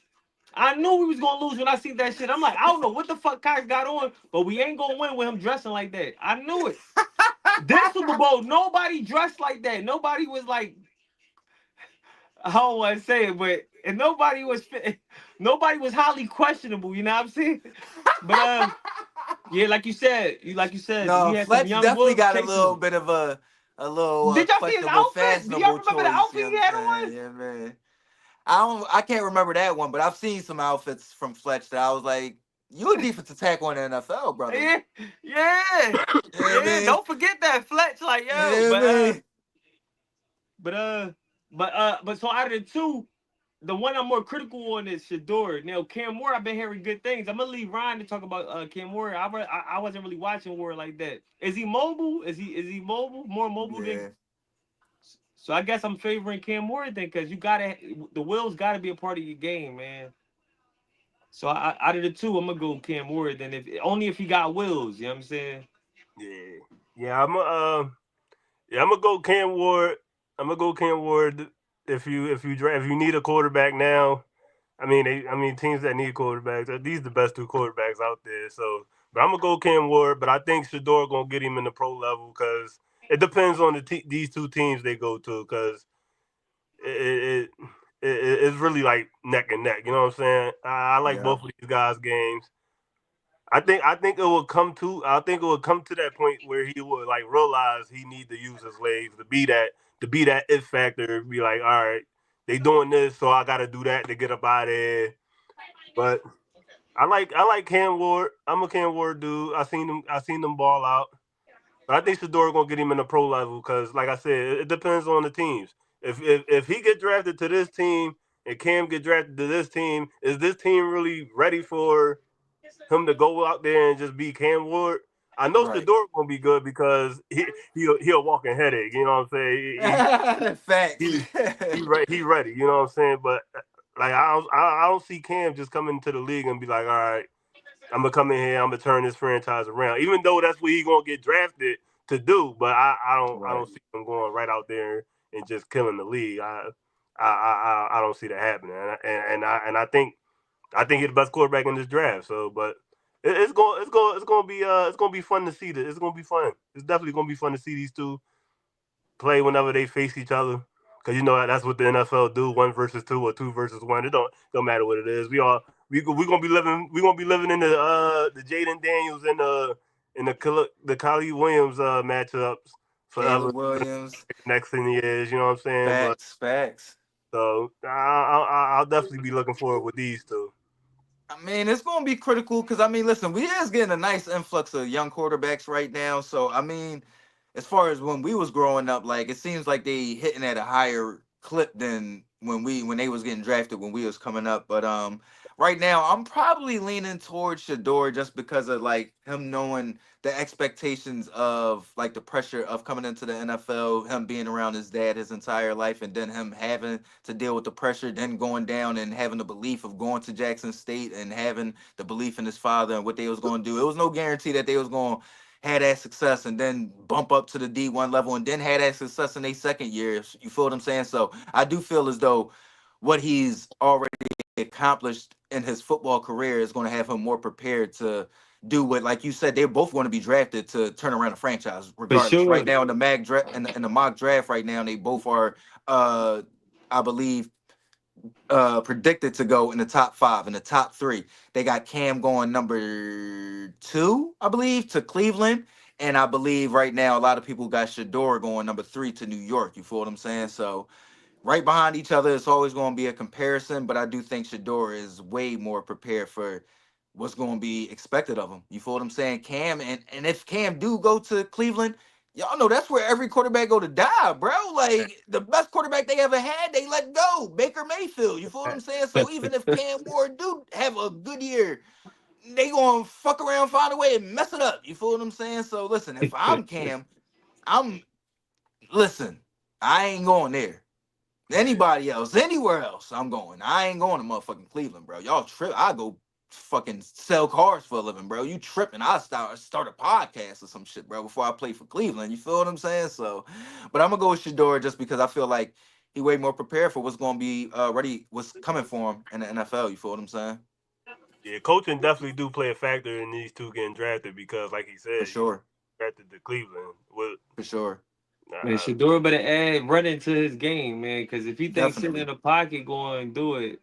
I knew we was going to lose when I seen that shit. I'm like, I don't know what the fuck Cox got on, but we ain't going to win with him dressing like that. I knew it. This Super Bowl, nobody dressed like that. Nobody was like, I don't want to say it, but and nobody was highly questionable. You know what I'm saying? But yeah, like you said, he No, had some Fletch young definitely wolves got a chasing little him. bit of a little Did y'all see his questionable, outfit? Do y'all fashionable remember the choice. You outfit know he what I'm had saying? on? Yeah, man. I can't remember that one, but I've seen some outfits from Fletch that I was like, you a defensive tackle in the NFL, brother. Yeah, yeah, You know what I yeah. mean? Don't forget that Fletch, like You yo. know what I mean? But but so out of the two, the one I'm more critical on is Shador. Now Cam Ward, I've been hearing good things. I'm gonna leave Ryan to talk about Cam Ward. I wasn't really watching Ward like that. Is he mobile? Is he mobile? More mobile than? Yeah. So I guess I'm favoring Cam Ward then, because the wills gotta be a part of your game, man. So out of the two, I'm gonna go Cam Ward. Then if only if he got wills, you know what I'm saying? Yeah. Yeah. I'm gonna go Cam Ward. I'm gonna go Cam Ward. If you need a quarterback now, I mean teams that need quarterbacks. These are the best two quarterbacks out there. So, but I'm gonna go Cam Ward. But I think Shador gonna get him in the pro level because it depends on these two teams they go to. Because it, it's really like neck and neck. You know what I'm saying? I like Yeah. both of these guys' games. I think it will come to that point where he would like realize he need to use his legs to be that it factor. Be like, all right, they doing this, so I got to do that to get up out of there. But I like Cam Ward. I'm a Cam Ward dude. I seen them ball out. But I think Shador gonna get him in the pro level because, like I said, it depends on the teams. If he get drafted to this team and Cam get drafted to this team, is this team really ready for him to go out there and just be Cam Ward? I know Right. Shador gonna be good because he'll walk in headache. You know what I'm saying? Facts. He ready. You know what I'm saying? But like I don't see Cam just coming to the league and be like, all right, I'm gonna come in here. I'm gonna turn this franchise around. Even though that's what he gonna get drafted to do, but I don't Right. see him going right out there and just killing the league. I don't see that happening. And I think he's the best quarterback in this draft. So, but it's gonna be fun to see this. It's gonna be fun. It's definitely gonna be fun to see these two play whenever they face each other. Cause that's what the NFL do, 1 versus 2 or 2 versus 1. It don't matter what it is. We gonna be living in the Jaden Daniels and the Kylie Williams matchups forever. Caleb Williams. Next thing years, you know what I'm saying. But Facts. Facts. so I'll definitely be looking forward with these two. I mean, it's going to be critical because I mean, listen, we is getting a nice influx of young quarterbacks right now. So I mean, as far as when we was growing up, like it seems like they hitting at a higher clip than when they was getting drafted when we was coming up. But right now I'm probably leaning towards Shador just because of like him knowing the expectations of like the pressure of coming into the NFL, him being around his dad his entire life, and then him having to deal with the pressure, then going down and having the belief of going to Jackson State and having the belief in his father and what they was going to do. It was no guarantee that they was going to have that success and then bump up to the D1 level and then have that success in their second year. You feel what I'm saying? So I do feel as though what he's already accomplished in his football career is going to have him more prepared to do what, like you said, they're both going to be drafted to turn around a franchise, For regardless. Right sure. now in the mag draft, in the mock draft, right now they both are, I believe, predicted to go in the top five, in the top three. They got Cam going number two, I believe, to Cleveland. And I believe right now a lot of people got Shador going number three to New York. You feel what I'm saying? So right behind each other, it's always going to be a comparison, but I do think Shador is way more prepared for what's going to be expected of him. You feel what I'm saying? Cam, and if Cam do go to Cleveland, y'all know that's where every quarterback go to die, bro. Like the best quarterback they ever had, they let go. Baker Mayfield. You feel what I'm saying? So even if Cam Ward do have a good year, they gonna fuck around, find a way and mess it up. You feel what I'm saying? So listen, if I'm Cam, I'm listen, I ain't going there. Anybody else, anywhere else, I'm going. I ain't going to motherfucking Cleveland, bro. Y'all trip. I go fucking sell cars for a living, bro. You tripping? I start a podcast or some shit, bro, before I play for Cleveland. You feel what I'm saying? So, but I'm gonna go with Shador just because I feel like he way more prepared for what's gonna be ready, what's coming for him in the NFL. You feel what I'm saying? Yeah, coaching definitely do play a factor in these two getting drafted because, like he For said, he sure, drafted to Cleveland. Well, for sure, Man, uh, Shador better add run into his game, man. Because if he thinks sitting in definitely, the pocket going do it,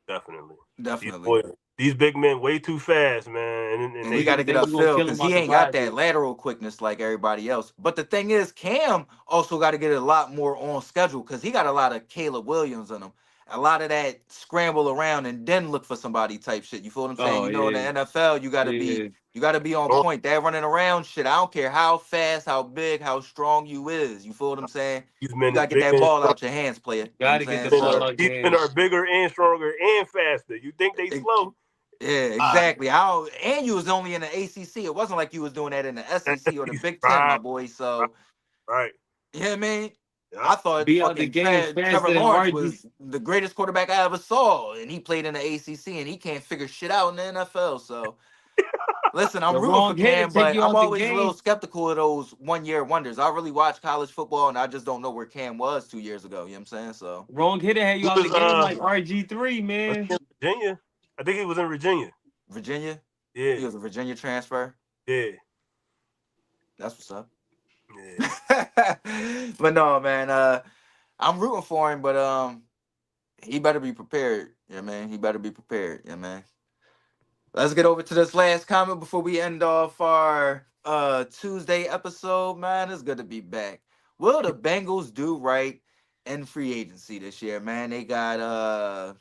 definitely. These definitely. boys, these big men, way too fast, man, and And he they he got gonna to get think he gonna upfield kill because him he out the ain't got that pocket. lateral quickness like everybody else. But the thing is, Cam also got to get a lot more on schedule because he got a lot of Caleb Williams in him. A lot of that scramble around and then look for somebody type shit. You feel what I'm saying? Oh You know, in the yeah, NFL, yeah. you gotta be on don't point. That running around shit. I don't care how fast, how big, how strong you is. You feel what I'm saying? these You men is gotta get big that and ball strong. out your hands, player. You know what I'm Got to get saying? the Men ball are, So out these your men hands. are bigger and stronger and faster. You think they it, slow? yeah, Ah, exactly. How and you was only in the ACC. It wasn't like you was doing that in the SEC or the Big Ten, my right, boy. right, So right. you know what I mean? Yep. I thought Be out the fucking game Trevor faster than Lawrence RG. was the greatest quarterback I ever saw, and he played in the ACC, and he can't figure shit out in the NFL. So listen, I'm The rooting for wrong hitter Cam, take but you I'm out the always a little game. skeptical of those 1 year wonders. I really watch college football, and I just don't know where Cam was 2 years ago. You know what I'm saying? So Wrong hitter had you He out the was game like RG3, was man. he in Virginia? I think he was in Virginia. Virginia, Yeah, he was a Virginia transfer. yeah, That's what's up. yeah. But no, man. I'm rooting for him, but he better be prepared. Yeah, man. He better be prepared. Yeah, man. Let's get over to this last comment before we end off our Tuesday episode. Man, it's good to be back. Will the Bengals do right in free agency this year, man? They got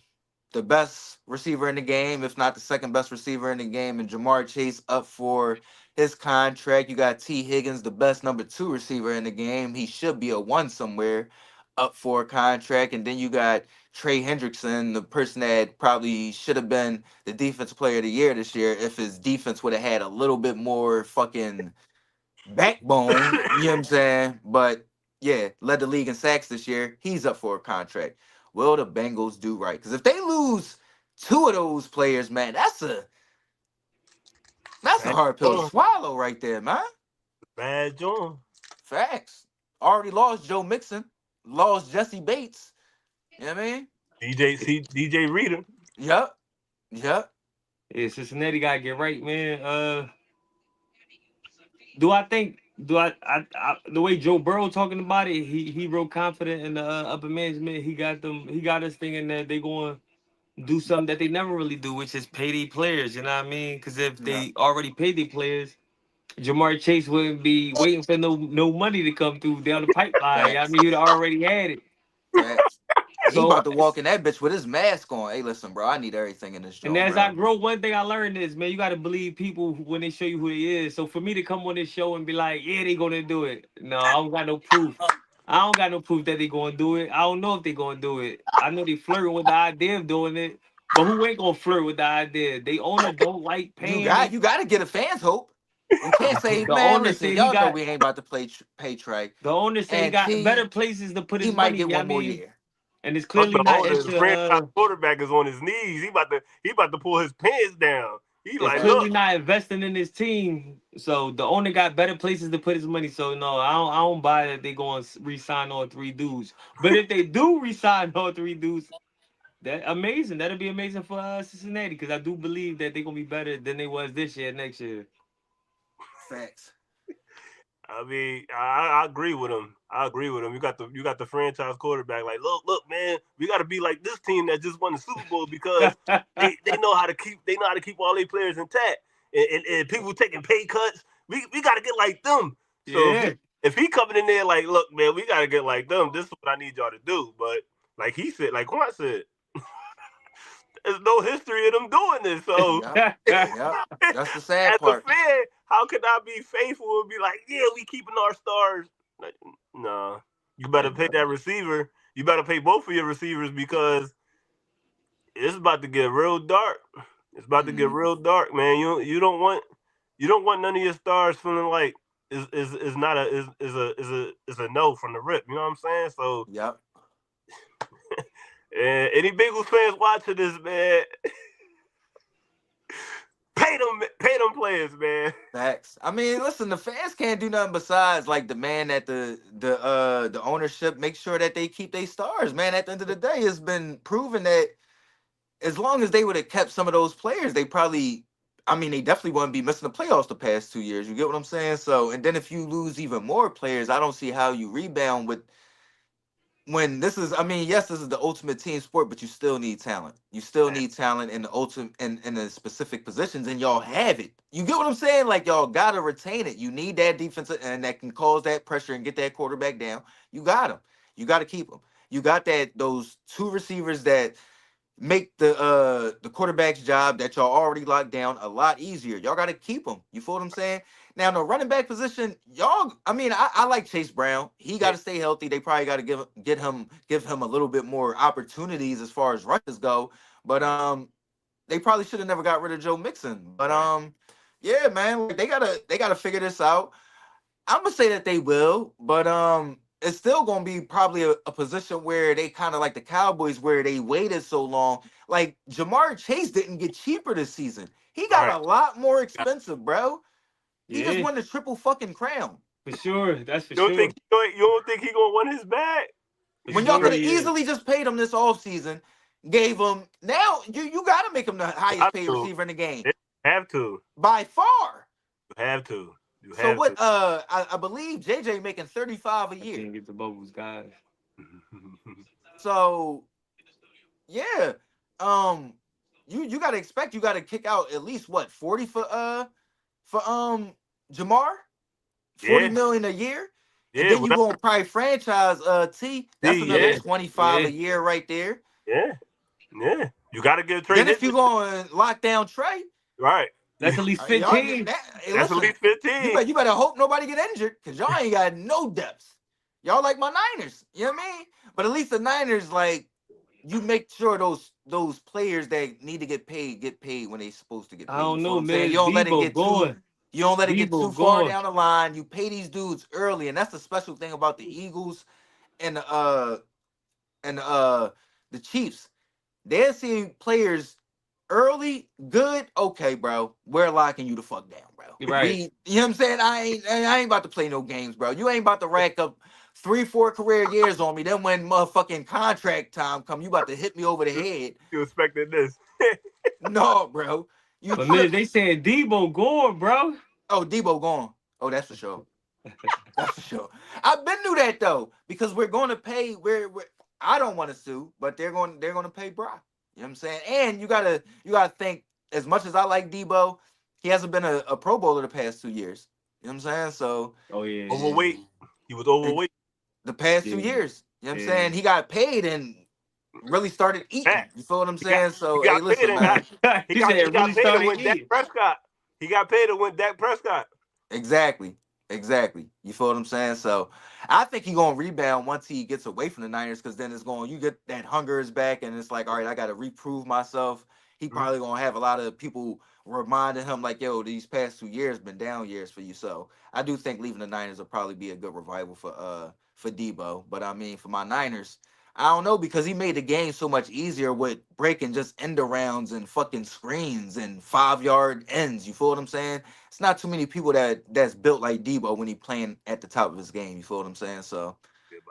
the best receiver in the game, if not the second best receiver in the game, and Jamar Chase up for his contract. You got T. Higgins, the best number two receiver in the game. He should be a one somewhere, up for a contract. And then you got Trey Hendrickson, the person that probably should have been the defensive player of the year this year if his defense would have had a little bit more fucking backbone. You know what I'm saying? But yeah, led the league in sacks this year. He's up for a contract. Will the Bengals do right? Because if they lose two of those players, man, that's a Bad hard pill to John. swallow right there, man. Bad John. Facts. Already lost Joe Mixon, lost Jesse Bates. You know what I mean? DJ Reader. Yep. Yep. Yeah, Cincinnati gotta get right, man. Do I think? Do I the way Joe Burrow talking about it? He real confident in the upper management. He got them. He got us thinking that they going to do something that they never really do, which is pay their players. You know what I mean? Because if Yep. they already paid their players, Jamar Chase wouldn't be waiting for no money to come through down the pipeline. I Facts. mean, he'd already had it. Facts. He So about to walk in that bitch with his mask on. Hey, listen, bro. I need everything in this and joint, as I bro. grow, one thing I learned is, man, you got to believe people when they show you who they is. So for me to come on this show and be like, yeah, they gonna do it. No, I don't got no proof. I don't got no proof that they gonna do it. I don't know if they gonna do it. I know they flirting with the idea of doing it, but who ain't gonna flirt with the idea? They owner don't like paying it. You got to get a fans hope. You can't say, The man, owner listen, said he y'all know got we ain't about to pay Trey. the owner said he And got better T, places to put he his might money. get You know what I one more mean? year. And it's Plus clearly the not owner, the into franchise quarterback is on his knees. He about to pull his pants down. He it's like, Facts. clearly look, not investing in his team. So the owner got better places to put his money. So no, I don't buy that they going to re-sign all three dudes. But if they do re-sign all three dudes, that amazing. That'll be amazing for Cincinnati because I do believe that they're gonna be better than they was this year, next year. Facts. I mean, I agree with him. I agree with him. You got the franchise quarterback. Like, look, man, we got to be like this team that just won the Super Bowl because they know how to keep all their players intact. And people taking pay cuts. We got to get like them. So Yeah. if he coming in there like, look, man, we got to get like them. This is what I need y'all to do. But like he said, like Quan said, there's no history of them doing this. So Yep. Yep. That's the sad as a part. fan, how could I be faithful and be like, yeah, we keeping our stars? Like, nah, you better pay that receiver. You better pay both of your receivers because it's about to get real dark. It's about to get Mm-hmm. real dark, man. You don't want none of your stars feeling like is not a is a no from the rip. You know what I'm saying? So, Yep. any Bengals fans watching this, man, pay them players, man. Facts. I mean, listen, the fans can't do nothing besides like demand that the ownership make sure that they keep their stars. Man, at the end of the day, it's been proven that as long as they would have kept some of those players, they probably, I mean, they definitely wouldn't be missing the playoffs the past 2 years. You get what I'm saying? So, and then if you lose even more players, I don't see how you rebound with when this is, I mean, yes, this is the ultimate team sport, but you still need talent. You still need talent in the ultimate in the specific positions, and y'all have it. You get what I'm saying? Like y'all gotta retain it. You need that defense and that can cause that pressure and get that quarterback down. You got him. You got to keep him. You got that those two receivers that make the quarterback's job that y'all already locked down a lot easier. Y'all got to keep him. You feel what I'm saying? Now the running back position, y'all. I mean, I like Chase Brown. He got Yeah, to stay healthy. They probably got to give him a little bit more opportunities as far as rushes go. But they probably should have never got rid of Joe Mixon. But right. yeah, man, like they gotta figure this out. I'm gonna say that they will, but it's still gonna be probably a position where they kind of like the Cowboys, where they waited so long. Like Jamar Chase didn't get cheaper this season; he got Right. a lot more expensive, bro. He just Yeah, won the triple fucking crown for sure. That's for You don't sure. think he gonna win his bag? For when y'all sure could have he is. easily just paid him this offseason, gave him now you got to make him the highest Have paid to. receiver in the game You have to. by far. You have to. You So have what? to. I believe JJ making 35 a I year. can't get the bubbles, guys. So yeah, um, you got to expect you got to kick out at least what 40 for Jamar, 40 Yeah, million a year, and yeah, then well, you gonna probably franchise T. That's another yeah, Yeah, 25 yeah. a year right there. yeah, yeah. You got to give Trey Then if you Hendrickson, going lock down Trey, right? That's at least y'all, 15. hey, That's at listen, least 15. you better hope nobody get injured because y'all ain't got no depth. Y'all like my Niners, you know what I mean? But at least the Niners, like, you make sure those players that need to get paid when they supposed to get I paid. You don't feel what know, I'm saying? man. Debo going. You don't let it get too Debo far going. down the line. You pay these dudes early, and that's the special thing about the Eagles and and the Chiefs. They'll see players early, good, okay, bro. We're locking you the fuck down, bro. Right. You know what I'm saying? I ain't about to play no games, bro. You ain't about to rack up 3, 4 career years on me. Then when motherfucking contract time come, you about to hit me over the head. You expected this? No, bro. You But man, tripping. they saying Debo going, bro. Oh, Debo gone. Oh, that's for sure. That's for sure. I've been knew that though, because we're going to pay. We're I don't want to sue, but they're going to pay Brock. You know what I'm saying? And you gotta think. As much as I like Debo, he hasn't been a Pro Bowler the past 2 years. You know what I'm saying? So Oh yeah, yeah, Overweight. He was it, overweight. the past two yeah, years, you know what I'm yeah. saying? He got paid and really started eating. You Facts. feel what I'm He got saying? he So hey, got paid listen, and got man. he He got said he it really got paid to started win Dak eating. Prescott. He got paid to win Dak Prescott. Exactly. Exactly. You feel what I'm saying? So I think he's gonna rebound once he gets away from the Niners, because then it's going, you get that hunger is back, and it's like, all right, I gotta reprove myself. He Mhm. probably gonna have a lot of people reminding him like, yo, these past 2 years been down years for you. So I do think leaving the Niners will probably be a good revival for Debo. But I mean, for my Niners, I don't know, because he made the game so much easier with breaking just end arounds and fucking screens and 5 yard ends. You feel what I'm saying? It's not too many people that's built like Debo when he playing at the top of his game. You feel what I'm saying? So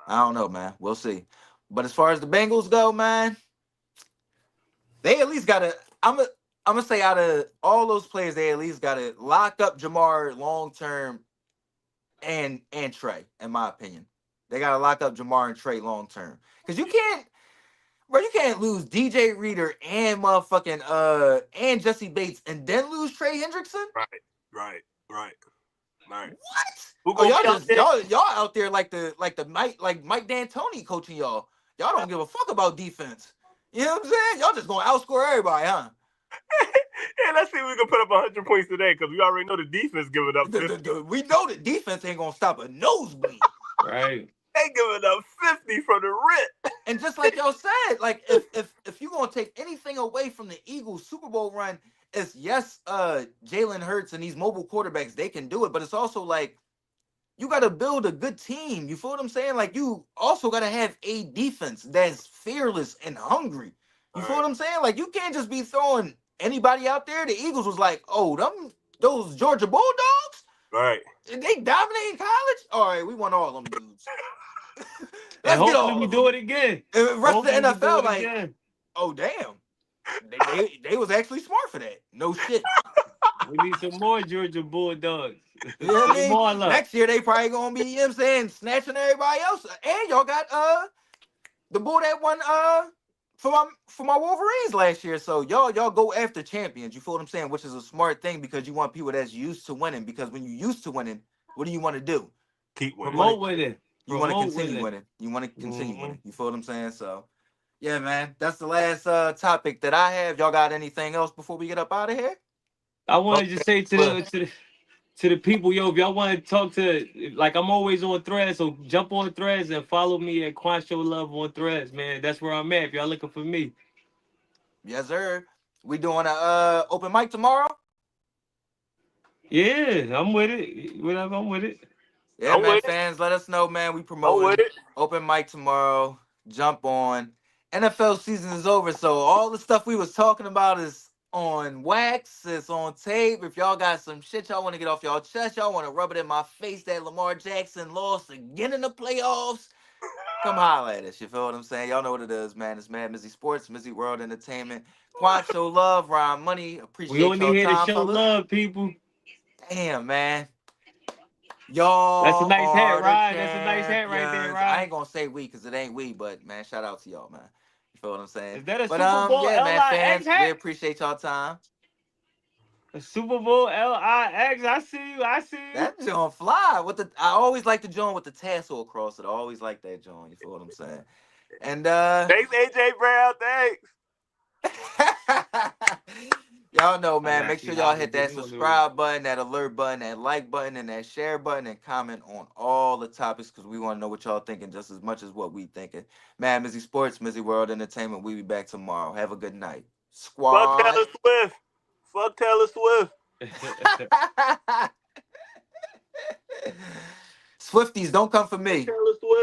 I Goodbye. don't know, man. We'll see. But as far as the Bengals go, man, they at least gotta. I'm gonna say out of all those players, they at least gotta lock up Jamar long term and Trey. In my opinion, they gotta lock up Jamar and Trey long term, because you can't. Bro, you can't lose DJ Reader and motherfucking and Jesse Bates and then lose Trey Hendrickson. Right, right, right, right. What? Who Oh, gonna y'all be out just there? y'all out there like Mike D'Antoni coaching y'all. Y'all don't give a fuck about defense. You know what I'm saying? Y'all just gonna outscore everybody, huh? Yeah, let's see if we can put up 100 points today because we already know the defense giving up 50. We know the defense ain't gonna stop a nosebleed. Right. They giving up 50 from the rip. And just like y'all said, like if you gonna take anything away from the Eagles Super Bowl run, it's yes, Jalen Hurts and these mobile quarterbacks, they can do it, but it's also like you got to build a good team. You feel what I'm saying? Like, you also got to have a defense that's fearless and hungry. You feel Right, what I'm saying? Like, you can't just be throwing anybody out there. The Eagles was like, oh, those Georgia Bulldogs, right. they dominating college. All right, we want all them dudes. And Let's get hopefully all we of do them. it again. And the rest of the Hopefully we do NFL, it like, again. oh damn, they was actually smart for that. No shit. We need some more Georgia Bulldogs. You know what Send I them mean? all up. Next year they probably gonna be, you know what I'm saying, snatching everybody else. And y'all got the bull that won for my Wolverines last year. So y'all go after champions. You feel what I'm saying? Which is a smart thing, because you want people that's used to winning. Because when you're used to winning, what do you want to do? Keep You winning. want to Promote winning. Promote continue winning. winning. You want to continue Hmm. winning. You feel what I'm saying? So yeah, man, that's the last topic that I have. Y'all got anything else before we get up out of here? I want to Okay. just say Well, to the people, yo, if y'all want to talk to, like, I'm always on Threads, so jump on Threads and follow me at Quancho Love on Threads, man. That's where I'm at. If y'all looking for me, Yes, sir. We doing a open mic tomorrow? yeah, I'm with it. Whatever, I'm with it. Yeah, I'm man, with it. fans, let us know, man. We I'm with promoting it. open mic tomorrow. Jump on. NFL season is over, so all the stuff we was talking about is on wax, it's on tape. If y'all got some shit y'all want to get off y'all chest, y'all want to rub it in my face that Lamar Jackson lost again in the playoffs, come holla at us. You feel what I'm saying? Y'all know what it is, man. It's MadMizzy Sports, MizzyWorld Entertainment. Quad Love, Ryan Money. We Appreciate only y'all here to time, show fellas. love, people. Damn, man. That's a Y'all nice hat, are the Ryan. That's a nice hat right there, champions. I Ryan. ain't gonna say we because it ain't we, but man, shout out to y'all, man. You feel what I'm saying? Is that a But Super Bowl yeah, man, LIX fans, we hat? appreciate y'all time. A Super Bowl LIX. I see you. I see you. That joint fly with the. I always like the joint with the tassel across it. I always like that joint. You feel what I'm saying? And Thanks, AJ Brown. Thanks. y'all know, I man. Make got sure you. Nah, y'all I'm gonna hit give that me one of those. subscribe button, that alert button, that like button, and that share button, and comment on all the topics because we want to know what y'all thinking just as much as what we thinking. MadMizzy Sports, Mizzy World Entertainment. We be back tomorrow. Have a good night, Fuck squad. Taylor Swift. Fuck Taylor Swift. Swifties, don't come for Fuck me. Taylor Swift.